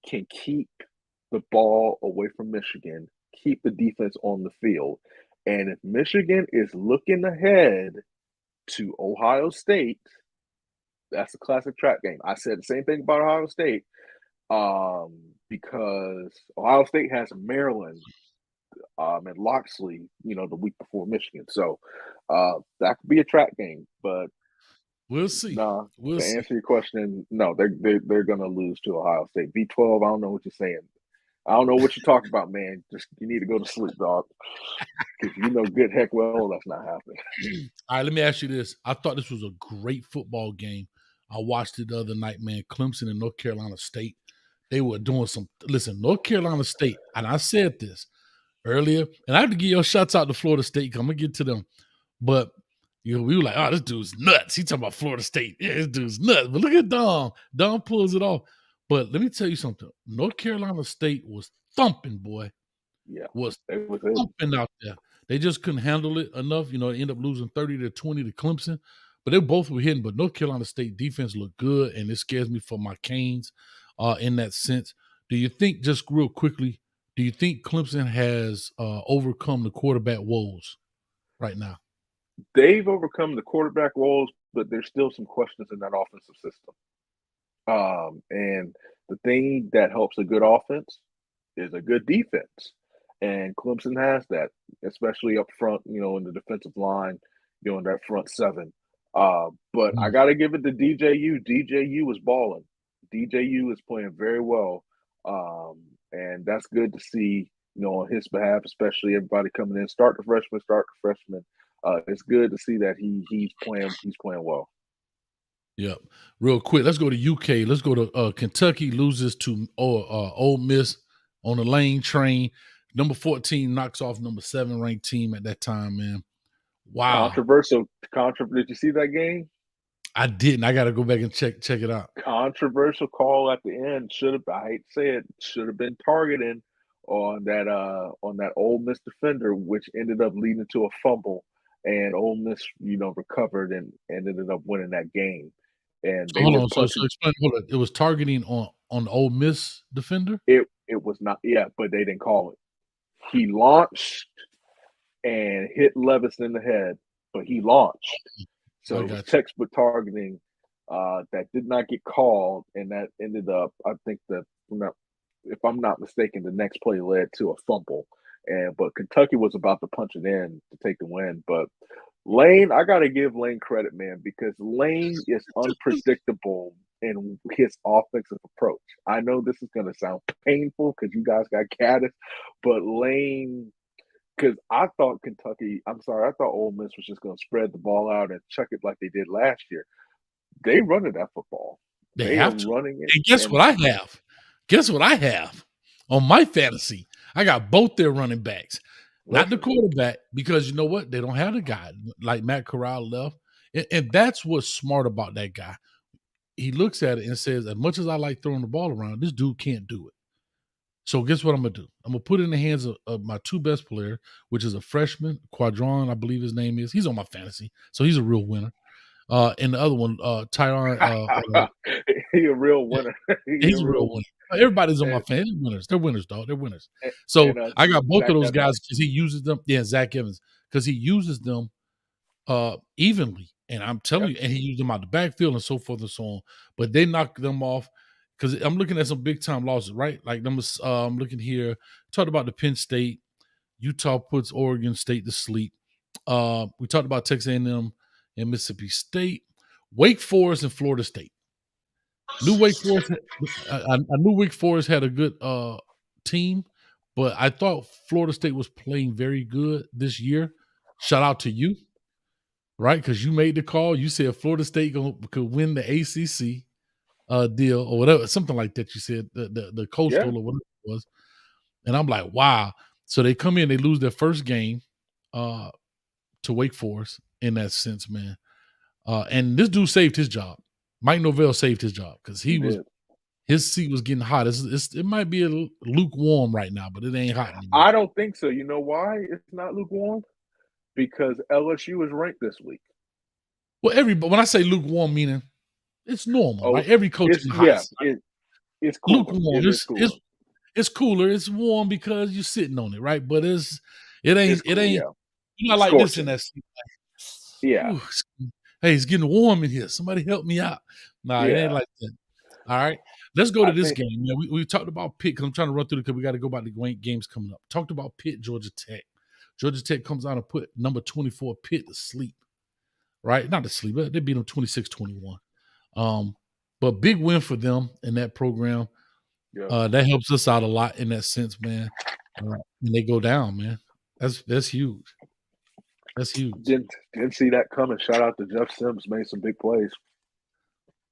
can keep the ball away from Michigan, keep the defense on the field. And if Michigan is looking ahead to Ohio State, that's a classic trap game. I said the same thing about Ohio State because Ohio State has Maryland and Loxley, the week before Michigan. So that could be a trap game. But we'll see. nah, We'll to see. answer your question, no, they're going to lose to Ohio State. B12, I don't know what you're saying. I don't know what you're talking about, man. Just you need to go to sleep, dog. Because good heck well that's not happening. All right, let me ask you this. I thought this was a great football game. I watched it the other night, man. Clemson and North Carolina State. They were doing North Carolina State, and I said this earlier, and I have to give your shots out to Florida State because I'm going to get to them. But, we were like, oh, this dude's nuts. He talking about Florida State. Yeah, this dude's nuts. But look at Dom. Dom pulls it off. But let me tell you something. North Carolina State was thumping, boy. Yeah. Was thumping out there. They just couldn't handle it enough. They ended up losing 30-20 to Clemson. But they both were hitting. But North Carolina State defense looked good, and it scares me for my Canes in that sense. Do you think, just real quickly, do you think Clemson has overcome the quarterback woes right now? They've overcome the quarterback woes, but there's still some questions in that offensive system. And the thing that helps a good offense is a good defense. And Clemson has that, especially up front, in the defensive line, in that front seven. But I got to give it to DJU. DJU is balling. DJU is playing very well. And that's good to see, on his behalf, especially everybody coming in. Start the freshman. It's good to see that he's playing well. Yeah. Real quick, let's go to UK. Let's go to Kentucky loses to Ole Miss on the Lane train. Number 14 knocks off number 7 ranked team at that time, man. Wow. Controversial. Did you see that game? I didn't. I got to go back and check it out. Controversial call at the end. I hate to say it, should have been targeting on that Ole Miss defender, which ended up leading to a fumble. And Ole Miss, recovered and ended up winning that game. And they hold on. So explain. Hold on. It was targeting on the Ole Miss defender. It was not. Yeah, but they didn't call it. He launched and hit Levis in the head, but he launched. So it was textbook targeting that did not get called, and that ended up. I think if I'm not mistaken, the next play led to a fumble. But Kentucky was about to punch it in to take the win. But Lane, I got to give Lane credit, man, because Lane is unpredictable in his offensive approach. I know this is going to sound painful because you guys got Caddis, but Lane, because I thought Ole Miss was just going to spread the ball out and chuck it like they did last year. They running that football. They have to. Running it. And guess what I have? Guess what I have on my fantasy? I got both their running backs. Not the quarterback, because you know what? They don't have the guy like Matt Corral left. And that's what's smart about that guy. He looks at it and says, as much as I like throwing the ball around, this dude can't do it. So guess what I'm going to do? I'm going to put it in the hands of my 2 best players, which is a freshman, Quadron, I believe his name is. He's on my fantasy, so he's a real winner. And the other one, Tyron. He's a real winner. He's a real winner. Everybody's on my fan. They're winners. They're winners, dog. They're winners. So I got both of those guys because he uses them. Yeah, Zach Evans, because he uses them evenly. And I'm telling you, and he used them out the backfield and so forth and so on. But they knock them off because I'm looking at some big time losses, right? Like I'm looking here. Talked about the Penn State. Utah puts Oregon State to sleep. We talked about Texas A&M and Mississippi State, Wake Forest, and Florida State. I knew Wake Forest had a good team, but I thought Florida State was playing very good this year. Shout out to you, right? Because you made the call. You said Florida State could win the ACC deal or whatever, something like that. You said the Coastal or whatever it was, and I'm like, wow. So they come in, they lose their first game to Wake Forest in that sense, man. And this dude saved his job. Mike Norvell saved his job because his seat was getting hot. It might be a lukewarm right now, but it ain't hot anymore. I don't think so. You know why it's not lukewarm? because LSU was ranked this week. Well, when I say lukewarm, meaning it's normal, Oh, right? Every coach it's in the hot seat. it's cooler. Lukewarm. It is cooler. It's cooler. It's warm because you're sitting on it, right? But it It's cool. ain't. Yeah, You're not like this in scorching. that seat. Yeah, Hey, it's getting warm in here. Somebody help me out. Nah, it ain't yeah. like that. All right. Let's go to I this think game. Yeah, we talked about Pitt because I'm trying to run through it because we got to go about the games coming up. Talked about Pitt, Georgia Tech. Georgia Tech comes out and put number 24 Pitt to sleep. Right? Not to sleep. They beat them 26-21. But big win for them in that program. yeah. That helps us out a lot in that sense, man. And they go down, man. That's huge. That's huge. Didn't see that coming. Shout out to Jeff Sims, made some big plays.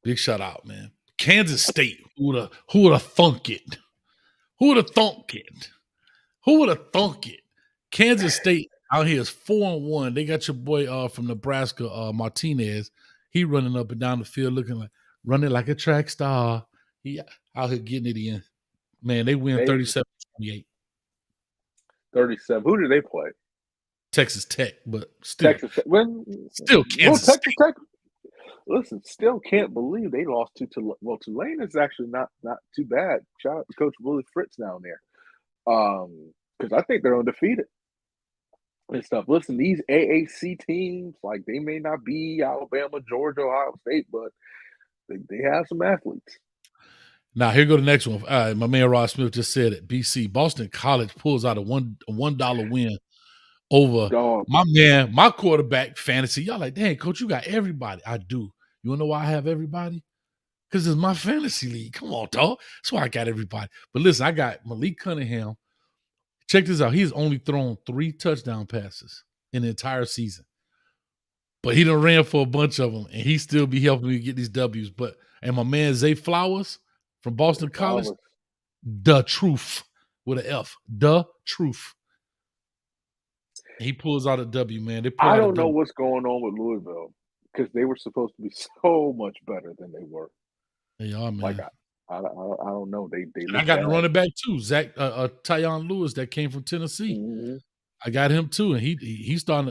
Big shout out, man. Kansas State. Who would have thunk it? Who would have thunk it? Who would have thunk it? Kansas State out here is 4-1. They got your boy from Nebraska, Martinez. He running up and down the field running like a track star. He out here getting it in. Man, they win 37-28. 37. Who did they play? Texas Tech, but still Texas Tech. still Kansas Texas State. Tech. Listen, still can't believe they lost to Tulane. Well, Tulane is actually not too bad. Shout out to Coach Willie Fritz down there. Because I think they're undefeated and stuff. Listen, these AAC teams, like they may not be Alabama, Georgia, Ohio State, but they have some athletes. Now here go the next one. My man Rod Smith just said it. BC Boston College pulls out a $1 win over my quarterback fantasy. Y'all like, dang, coach, you got everybody. I do. You wanna know why I have everybody? Because it's my fantasy league. Come on, dog. That's why I got everybody. But listen, I got Malik Cunningham. Check this out. He's only thrown 3 touchdown passes in the entire season. But he done ran for a bunch of them, and he still be helping me get these W's. And my man Zay Flowers from Boston College, the truth with an F. The truth. He pulls out a W, man. I don't know what's going on with Louisville because they were supposed to be so much better than they were. They are, man. Like I don't know. They I got the running back too, Zach Tyon Lewis that came from Tennessee. Mm-hmm. I got him too, and he about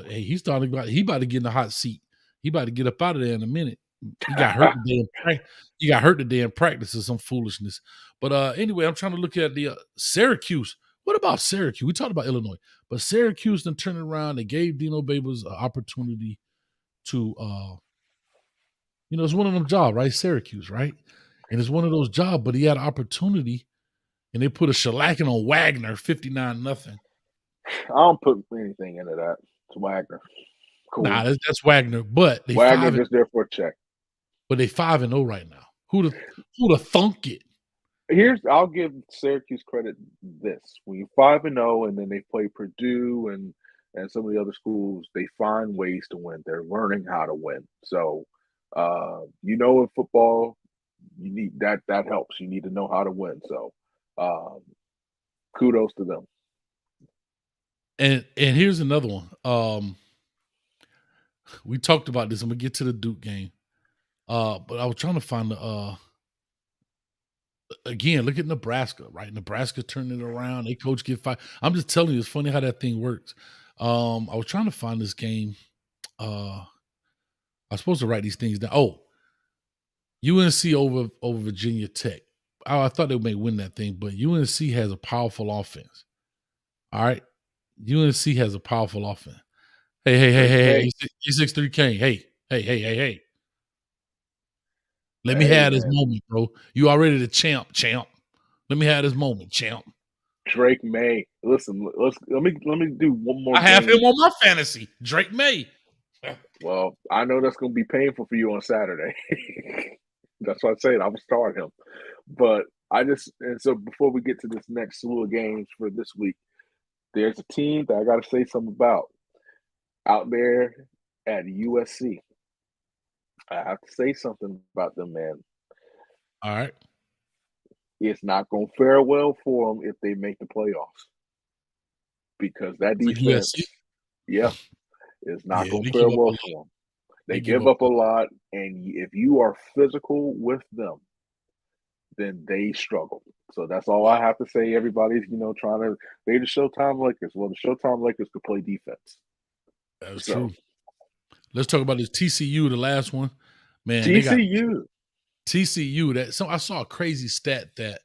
to get in the hot seat. He about to get up out of there in a minute. He got hurt today in practice or some foolishness. But anyway, I'm trying to look at the Syracuse. What about Syracuse? We talked about Illinois, but Syracuse then turned around. They gave Dino Babers an opportunity to, it's one of them jobs, right? Syracuse, right? And it's one of those jobs, but he had an opportunity, and they put a shellacking on Wagner, 59-0. I don't put anything into that. It's Wagner. Cool. Nah, that's Wagner, but Wagner just there for a check. But they 5-0 right now. Who'da thunk it? I'll give Syracuse credit this. When you're 5-0 and then they play Purdue and some of the other schools, they find ways to win. They're learning how to win. So in football, you need that helps. You need to know how to win. So kudos to them. And here's another one. We talked about this. I'm gonna get to the Duke game. But I was trying to find the again, look at Nebraska, right? Nebraska turning it around. They coach get fired. I'm just telling you, it's funny how that thing works. I was trying to find this game. I was supposed to write these things down. Oh, UNC over Virginia Tech. I thought they may win that thing, but UNC has a powerful offense. All right. UNC has a powerful offense. Hey, E63K. Hey. Let me have this moment, bro. You already the champ. Let me have this moment, champ. Drake May. Listen, let me do one more. I have him on my fantasy. Drake May. Well, I know that's going to be painful for you on Saturday. That's why I said I will start him. But so before we get to this next slew of games for this week, there's a team that I got to say something about out there at USC. I have to say something about them, man. All right. It's not going to fare well for them if they make the playoffs. Because that defense, is not going to fare well for them. They give up a lot, and if you are physical with them, then they struggle. So that's all I have to say. Everybody's, trying to – they're the Showtime Lakers. Well, the Showtime Lakers could play defense. That's So true. Let's talk about this TCU, the last one. Man, they got TCU. TCU. I saw a crazy stat that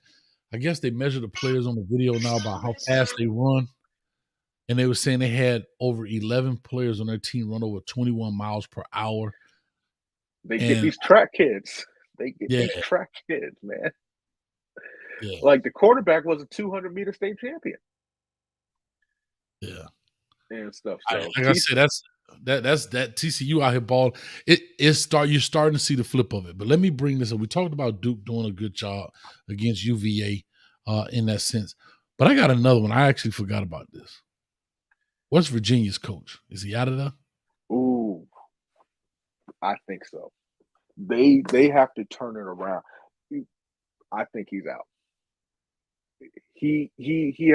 I guess they measure the players on the video now about how fast they run. And they were saying they had over 11 players on their team run over 21 miles per hour. They get And these track kids. They get yeah, these track kids, man. yeah, Like the quarterback was a 200-meter state champion yeah. and stuff. Like So I said, that's that TCU out here ball. You're starting to see the flip of it. But let me bring this up. We talked about Duke doing a good job against UVA in that sense. But I got another one. I actually forgot about this. What's Virginia's coach? Is he out of there? ooh, I think so. They have to turn it around. I think he's out. He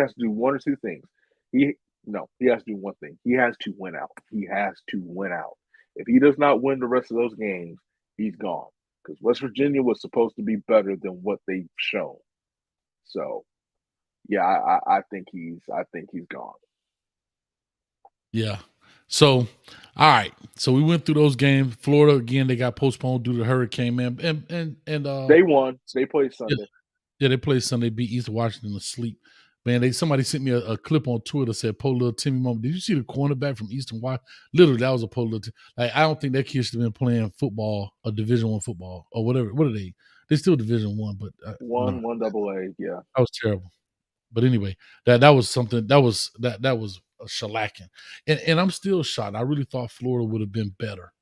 has to do one or two things. He has to do one thing. He has to win out. He has to win out. If he does not win the rest of those games, he's gone. Because West Virginia was supposed to be better than what they've shown. So yeah, I think he's gone. Yeah. So, all right. So we went through those games. Florida again, they got postponed due to the hurricane, man. And They won. They played yeah, Sunday. yeah, they played Sunday, beat East Washington to sleep. Man, somebody sent me a clip on Twitter that said, "Poor little Timmy Moment." Did you see the cornerback from Eastern Washington? Literally, that was a poor little. Like, I don't think that kid should have been playing football or Division I football or whatever. What are they? They're still Division I, but no, One double A. Yeah. that was terrible. But anyway, that was something that was a shellacking, and I'm still shocked. I really thought Florida would have been better,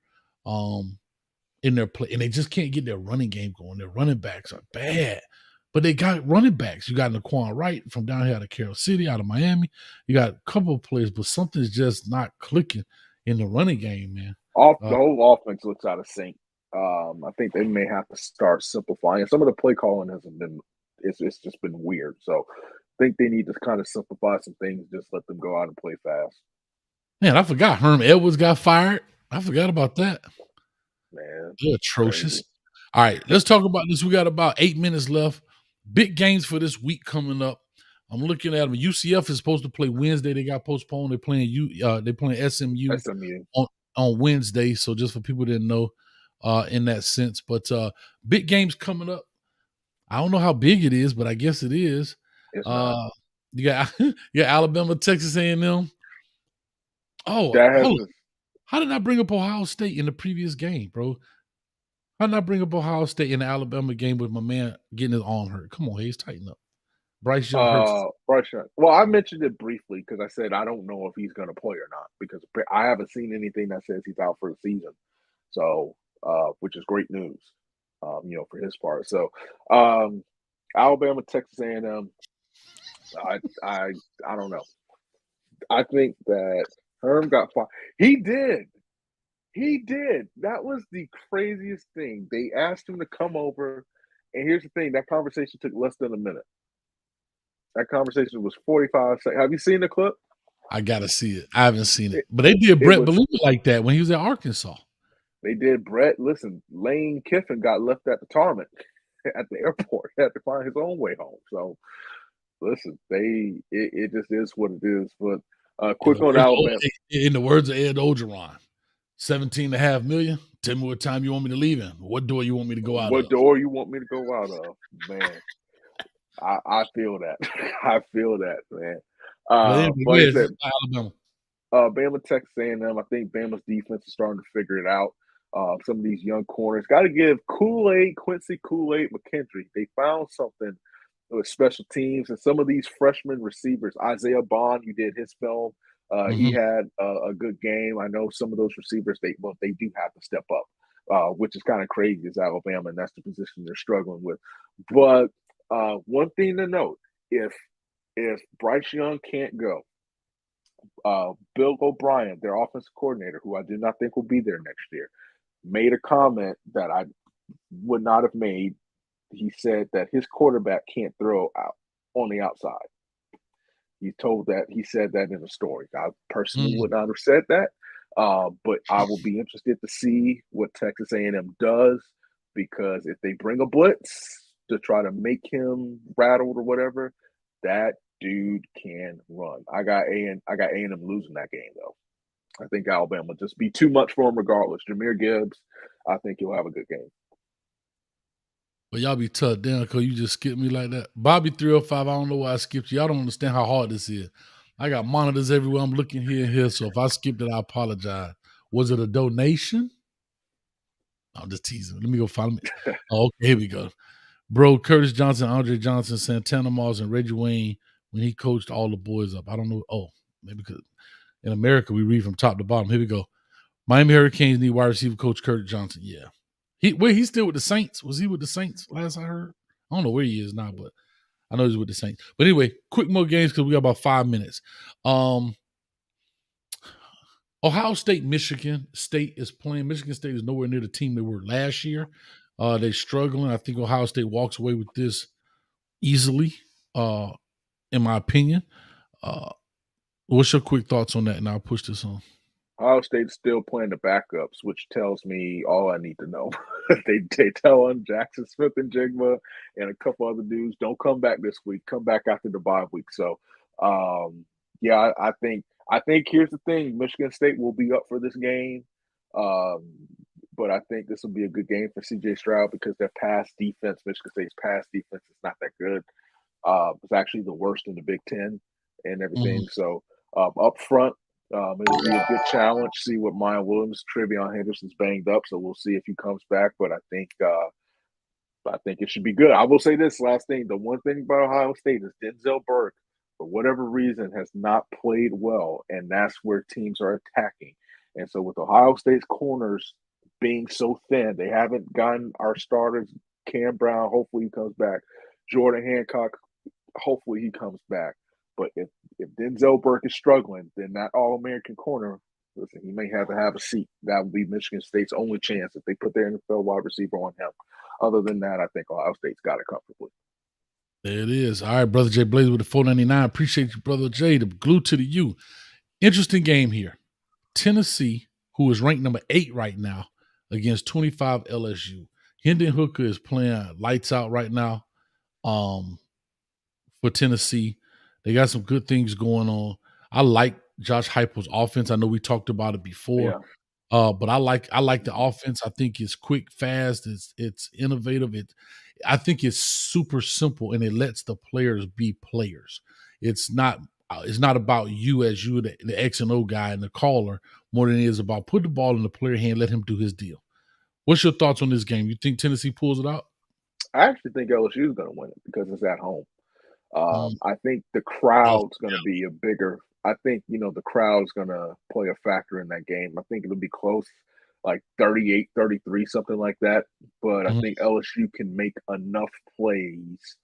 in their play, and they just can't get their running game going. Their running backs are bad, but they got running backs. You got Naquan Wright from down here out of Carroll City, out of Miami. You got a couple of players, but something's just not clicking in the running game, man. The whole offense looks out of sync. I think they may have to start simplifying. Some of the play calling hasn't been. It's just been weird. So I think they need to kind of simplify some things. Just let them go out and play fast. Man, I forgot Herm Edwards got fired. I forgot about that. Man, They're atrocious. crazy. All right, let's talk about this. We got about 8 minutes left. Big games for this week coming up. I'm looking at them. UCF is supposed to play Wednesday. They got postponed. They're playing SMU SMU. on Wednesday. So just for people that didn't know, in that sense. But big games coming up. I don't know how big it is, but I guess it is. It's not. You got Alabama, Texas A&M. Oh, That has hold on. How did I bring up Ohio State in the previous game, bro? How did I bring up Ohio State in the Alabama game with my man getting his arm hurt? Come on, Hayes, tighten up. Bryce Young hurts. Bryce Young. Well, I mentioned it briefly because I said I don't know if he's going to play or not because I haven't seen anything that says he's out for the season. So, which is great news, for his part. So, Alabama, Texas A&M. I don't know. I think that Herm got fired. He did. That was the craziest thing. They asked him to come over, and here's the thing: that conversation took less than a minute. That conversation was 45 seconds. Have you seen the clip? I gotta see it. I haven't seen it, but they did Brett Believer like that when he was at Arkansas. They did Brett. Listen, Lane Kiffin got left at the tarmac at the airport. He had to find his own way home. So, listen, it just is what it is. But quick on Alabama. In the words of Ed Ogeron, 17.5 million. Tell me what time you want me to leave in. What door you want me to go out of? What door you want me to go out of, man? I feel that. I feel that, man. But I said, Alabama. Bama, Texas A&M. I think Bama's defense is starting to figure it out. Some of these young corners got to give Quincy Kool-Aid, McKendry. They found something with special teams and some of these freshman receivers. Isaiah Bond, you did his film. He had a good game. I know some of those receivers they do have to step up, which is kind of crazy as Alabama, and that's the position they're struggling with. But one thing to note: if Bryce Young can't go, Bill O'Brien, their offensive coordinator, who I do not think will be there next year, made a comment that I would not have made. He said that his quarterback can't throw out on the outside. He said that in a story. I personally would not have said that, but I will be interested to see what Texas A&M does, because if they bring a blitz to try to make him rattled or whatever, that dude can run. I got A&M losing that game though. I think Alabama will just be too much for him regardless. Jahmyr Gibbs, I think he'll have a good game. Well, y'all be tough down because you just skipped me like that. Bobby 305, I don't know why I skipped you. Y'all don't understand how hard this is. I got monitors everywhere. I'm looking here and here. So if I skipped it, I apologize. Was it a donation? I'm just teasing. Let me go find it. Oh, okay, here we go. Bro, Curtis Johnson, Andre Johnson, Santana Moss, and Reggie Wayne when he coached all the boys up. I don't know. Oh, maybe because in America we read from top to bottom. Here we go. Miami Hurricanes need wide receiver coach Curtis Johnson. Yeah. He's still with the Saints. Was he with the Saints last I heard? I don't know where he is now, but I know he's with the Saints. But anyway, quick more games because we got about 5 minutes. Ohio State, Michigan State is playing. Michigan State is nowhere near the team they were last year. They're struggling. I think Ohio State walks away with this easily, in my opinion. What's your quick thoughts on that? And I'll push this on. Ohio State's still playing the backups, which tells me all I need to know. they tell him Jackson Smith and Jigma and a couple other dudes, don't come back this week. Come back after the bye week. So, yeah, I think here's the thing: Michigan State will be up for this game, but I think this will be a good game for C.J. Stroud because their pass defense, Michigan State's pass defense, is not that good. It's actually the worst in the Big Ten and everything. Mhm. So up front. It'll be a good challenge. See what Maya Williams, Trevion Henderson's banged up, so we'll see if he comes back. But I think it should be good. I will say this last thing: the one thing about Ohio State is Denzel Burke, for whatever reason, has not played well, and that's where teams are attacking. And so with Ohio State's corners being so thin, they haven't gotten our starters. Cam Brown, hopefully he comes back. Jordan Hancock, hopefully he comes back. But if Denzel Burke is struggling, then that All-American corner, listen, he may have to have a seat. That would be Michigan State's only chance if they put their NFL wide receiver on him. Other than that, I think Ohio State's got it comfortably. There it is. All right, Brother Jay Blaze with the 499. Appreciate you, Brother Jay. The glue to the U. Interesting game here. Tennessee, who is ranked number 8 right now, against 25 LSU. Hendon Hooker is playing lights out right now for Tennessee. They got some good things going on. I like Josh Heupel's offense. I know we talked about it before. Yeah. But I like the offense. I think it's quick, fast. It's innovative. I think it's super simple, and it lets the players be players. It's not about you as you the X and O guy and the caller more than it is about put the ball in the player hand, let him do his deal. What's your thoughts on this game? You think Tennessee pulls it out? I actually think LSU is going to win it because it's at home. Mm. I think the crowd's going to be a bigger. I think the crowd's going to play a factor in that game. I think it'll be close, like 38-33, something like that. But I Mhm. think LSU can make enough plays,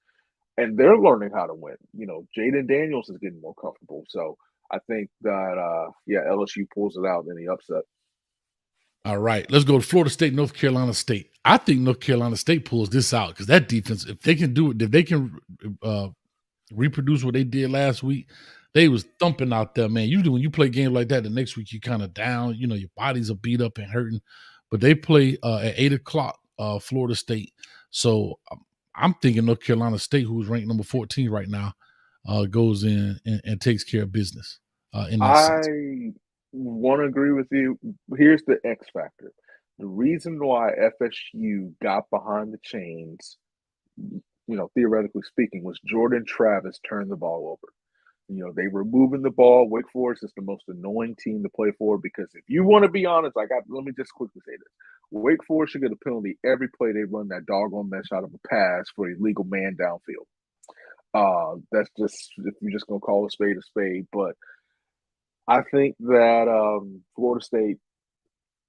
and they're learning how to win. Jaden Daniels is getting more comfortable, so I think that LSU pulls it out in the upset. All right, let's go to Florida State, North Carolina State. I think North Carolina State pulls this out because that defense, if they can do it, if they can reproduce what they did last week, they was thumping out there, man. Usually when you play games like that, the next week you kind of down, your bodies are beat up and hurting. But they play at 8:00, Florida State. So I'm thinking North Carolina State, who's ranked number 14 right now, goes in and takes care of business in that sense. I want to agree with you. Here's the X factor. The reason why FSU got behind the chains, theoretically speaking, was Jordan Travis turned the ball over. They were moving the ball. Wake Forest is the most annoying team to play for because if you want to be honest, let me just quickly say this. Wake Forest should get a penalty every play they run that doggone mess out of a pass for a illegal man downfield. That's just, if you're just going to call a spade. But I think that Florida State,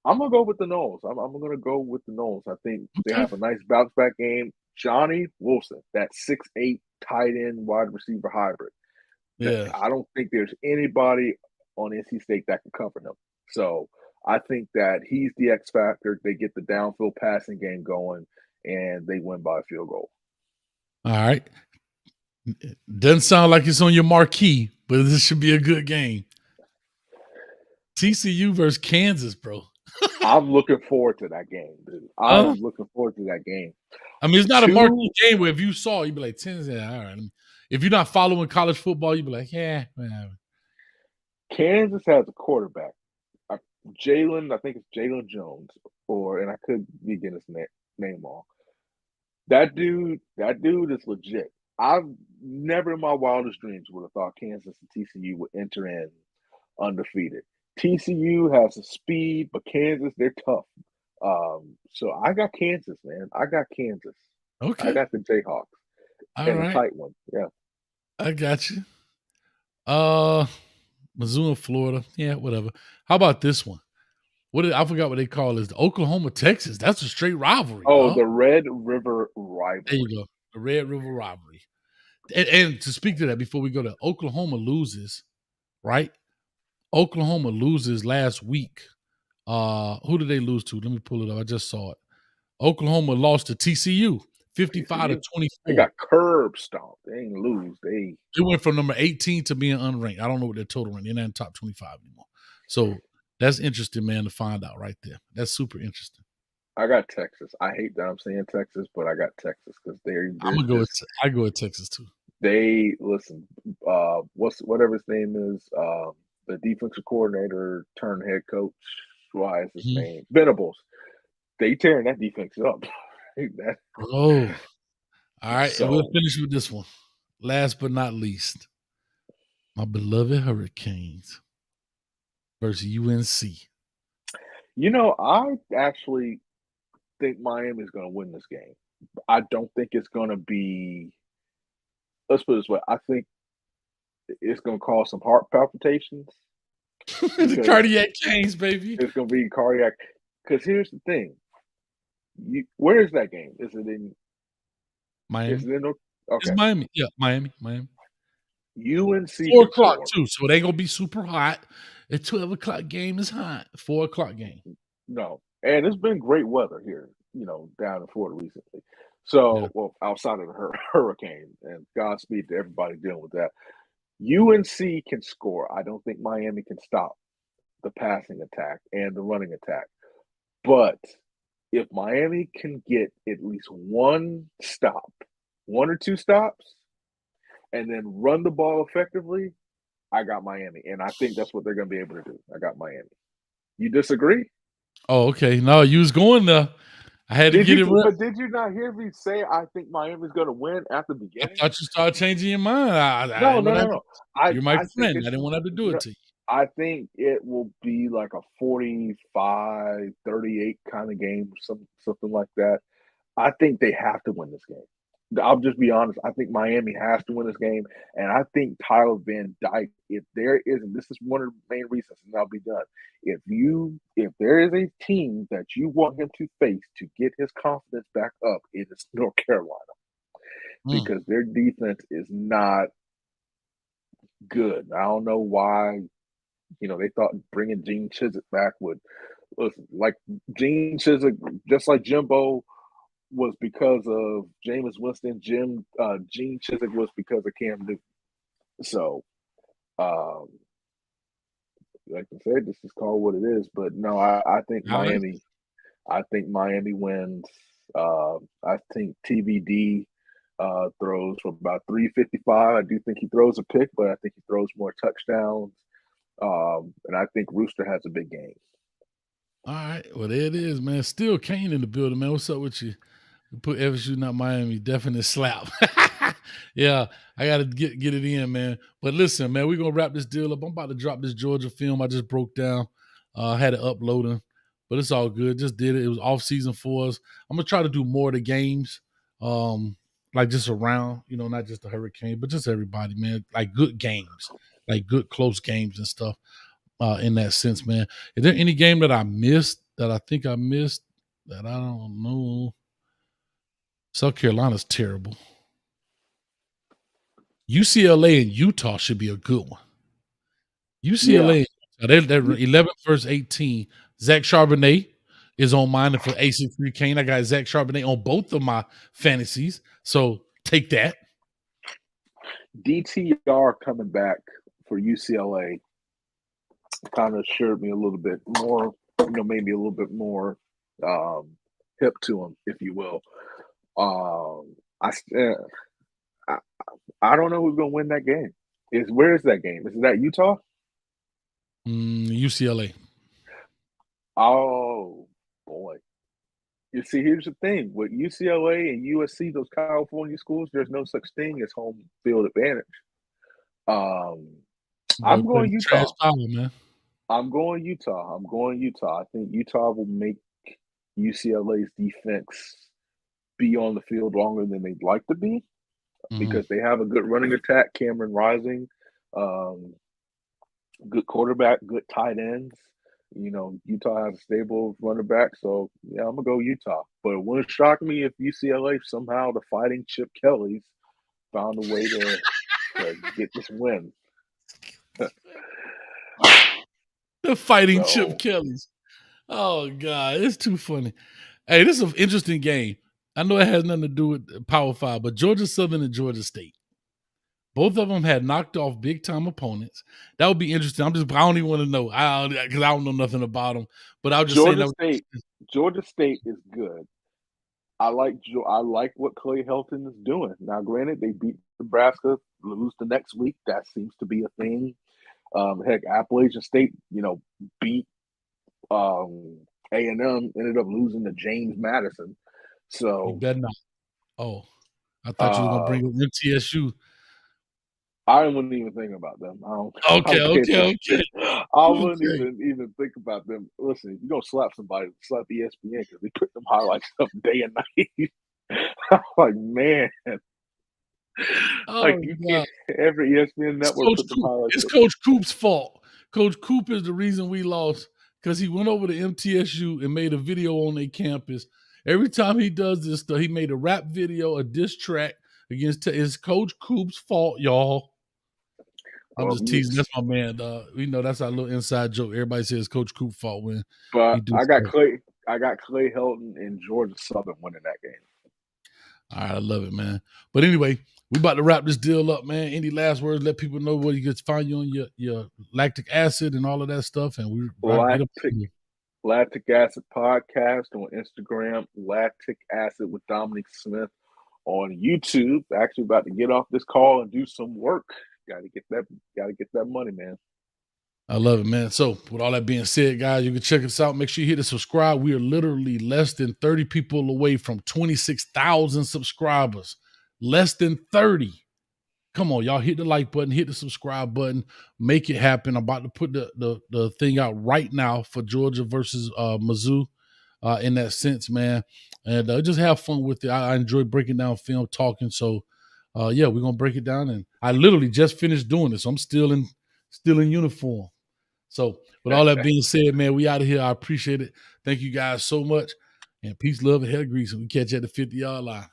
I'm going to go with the Noles. I'm going to go with the Noles. I think they have a nice bounce back game. Johnny Wilson, that 6'8" tight end wide receiver hybrid. Yeah. I don't think there's anybody on NC State that can cover him. So I think that he's the X factor. They get the downfield passing game going, and they win by a field goal. All right. Doesn't sound like it's on your marquee, but this should be a good game. TCU versus Kansas, bro. I'm looking forward to that game, dude. I'm looking forward to that game. I mean, it's not a marquee game where if you saw, you'd be like, Tennessee, all right. If you're not following college football, you'd be like, yeah, whatever. Kansas has a quarterback Jalen, I think it's Jalen Jones, and I could be getting his name wrong. That dude is legit. I've never in my wildest dreams would have thought Kansas and TCU would enter in undefeated. TCU has the speed, but Kansas, they're tough. So I got Kansas, man. I got Kansas. I Okay. got the Jayhawks All and a right. tight one. Yeah. I got you. Mizzou and Florida. Yeah, whatever. How about this one? I forgot what they call this. The Oklahoma, Texas. That's a straight rivalry, Oh, dog. the Red River There rivalry. you go. The Red River rivalry. And to speak to that before we go to Oklahoma loses, right? Oklahoma loses last week. Who did they lose to? Let me pull it up. I just saw it. Oklahoma lost to TCU 55 to TCU. 24. They got curb stomped. They ain't lose. They went from number 18 to being unranked. I don't know what their total rank. They're not in top 25 anymore. So that's interesting, man, to find out right there. That's super interesting. I got Texas. I hate that I'm saying Texas, but I got Texas because I'm gonna go. I go with Texas too. They listen. Whatever his name is, the defensive coordinator turned head coach. Why is his name Venables? They tearing that defense up. All right, So, and we'll finish with this one. Last but not least, my beloved Hurricanes versus UNC. You know, I actually think Miami's going to win this game. I don't think it's going to be. Let's put it this way. I think it's going to cause some heart palpitations. The cardiac games, baby. It's going to be cardiac. Because here's the thing. Where is that game? Is it in Miami? Is it in, okay. It's Miami. Yeah, Miami. UNC 4 o'clock too, so it ain't gonna be super hot. The 12 o'clock game is hot. 4 o'clock game. No, and it's been great weather here, down in Florida recently. So, Yeah. well, outside of the hurricane, and Godspeed to everybody dealing with that. UNC can score. I don't think Miami can stop the passing attack and the running attack. But if Miami can get at least one or two stops, and then run the ball effectively, I got Miami. And I think that's what they're going to be able to do. I got Miami. You disagree? Oh, okay. No, you was going there. I had to get it right. But did you not hear me say I think Miami's going to win at the beginning? I thought you started changing your mind. No. You're my friend. I didn't want to have to do it to you. I think it will be like a 45-38 kind of game, something like that. I think they have to win this game. I'll just be honest. I think Miami has to win this game, and I think Tyler Van Dyke, if there isn't, this is one of the main reasons, and I'll be done. If there is a team that you want him to face to get his confidence back up, it is North Carolina, because their defense is not good. I don't know why. They thought bringing Gene Chizik back would, listen, like Gene Chizik, just like Jimbo was because of Jameis Winston. Gene Chizik was because of Cam Newton. So, like I said, this is called what it is. But no, I think Miami. I think Miami wins. I think TBD throws for about 355. I do think he throws a pick, but I think he throws more touchdowns. And I think Rooster has a big game. All right. Well, there it is, man. Still Kane in the building, man. What's up with you? Put FSU, not Miami. Definite slap. Yeah, I got to get it in, man. But listen, man, we're going to wrap this deal up. I'm about to drop this Georgia film I just broke down. I had to upload them, but it's all good. Just did it. It was off season for us. I'm going to try to do more of the games, like just around, not just the Hurricane, but just everybody, man. Like good games, like good close games and stuff in that sense, man. Is there any game that I missed that I think I missed that I don't know? South Carolina's terrible. UCLA and Utah should be a good one. UCLA, they're 11 versus 18. Zach Charbonnet is on mine for A63 Kane. I got Zach Charbonnet on both of my fantasies. So take that. DTR coming back for UCLA kind of assured me a little bit more, maybe a little bit more hip to him, if you will. I don't know who's going to win that game. Where is that game? Is that Utah? UCLA. Oh boy. You see, here's the thing with UCLA and USC, those California schools, there's no such thing as home field advantage. I'm But going trash Utah. power, man. I'm going Utah. I'm going Utah. I think Utah will make UCLA's defense be on the field longer than they'd like to be Mhm. because they have a good running attack, Cameron Rising, good quarterback, good tight ends. Utah has a stable running back, so yeah, I'm gonna go Utah. But it wouldn't shock me if UCLA somehow the Fighting Chip Kellys found a way to get this win. The fighting Chip So Kellys. Oh God, it's too funny. Hey, this is an interesting game. I know it has nothing to do with Power Five, but Georgia Southern and Georgia State. Both of them had knocked off big time opponents. That would be interesting. I don't even want to know. Because I don't know nothing about them. But I was just saying Georgia that. State, Georgia State is good. I like what Clay Helton is doing. Now, granted, they beat Nebraska, lose the next week. That seems to be a thing. Heck, Appalachian State, beat A&M, ended up losing to James Madison. You So better not. Oh, I thought you were gonna uh, bring up MTSU. I wouldn't even think about them. I Okay, don't pay okay, attention. okay, I wouldn't okay. even think about them. Listen, you're gonna slap somebody, slap ESPN because they put them highlights up day and night. I'm like, man, like Oh you can't. God. Every ESPN It's network Coach put them Coop. highlights It's up. Coach Coop's fault. Coach Coop is the reason we lost because he went over to MTSU and made a video on their campus. Every time he does this stuff, he made a rap video, a diss track against. It's Coach Coop's fault, y'all. I'm Well, just teasing. That's my man. We know that's our little inside joke. Everybody says Coach Coop fault when he but do I got stuff. Clay. I got Clay Helton and Georgia Southern winning that game. All right, I love it, man. But anyway, we about to wrap this deal up, man. Any last words? Let people know where you can find you on your lactic acid and all of that stuff, and we get up. Lactic Acid Podcast on Instagram. Lactic Acid with Dominic Smith on YouTube. Actually, about to get off this call and do some work. Got to get that. Got to get that money, man. I love it, man. So, with all that being said, guys, you can check us out. Make sure you hit the subscribe. We are literally less than 30 people away from 26,000 subscribers. Less than 30. Come on, y'all, hit the like button, hit the subscribe button, make it happen. I'm about to put the thing out right now for Georgia versus Mizzou in that sense, man. And just have fun with it. I enjoy breaking down film, talking. So, yeah, we're gonna break it down. And I literally just finished doing this. So I'm still in uniform. So, with all that being said, man, we out of here. I appreciate it. Thank you guys so much. And peace, love, and hair grease. And we catch you at the 50-yard line.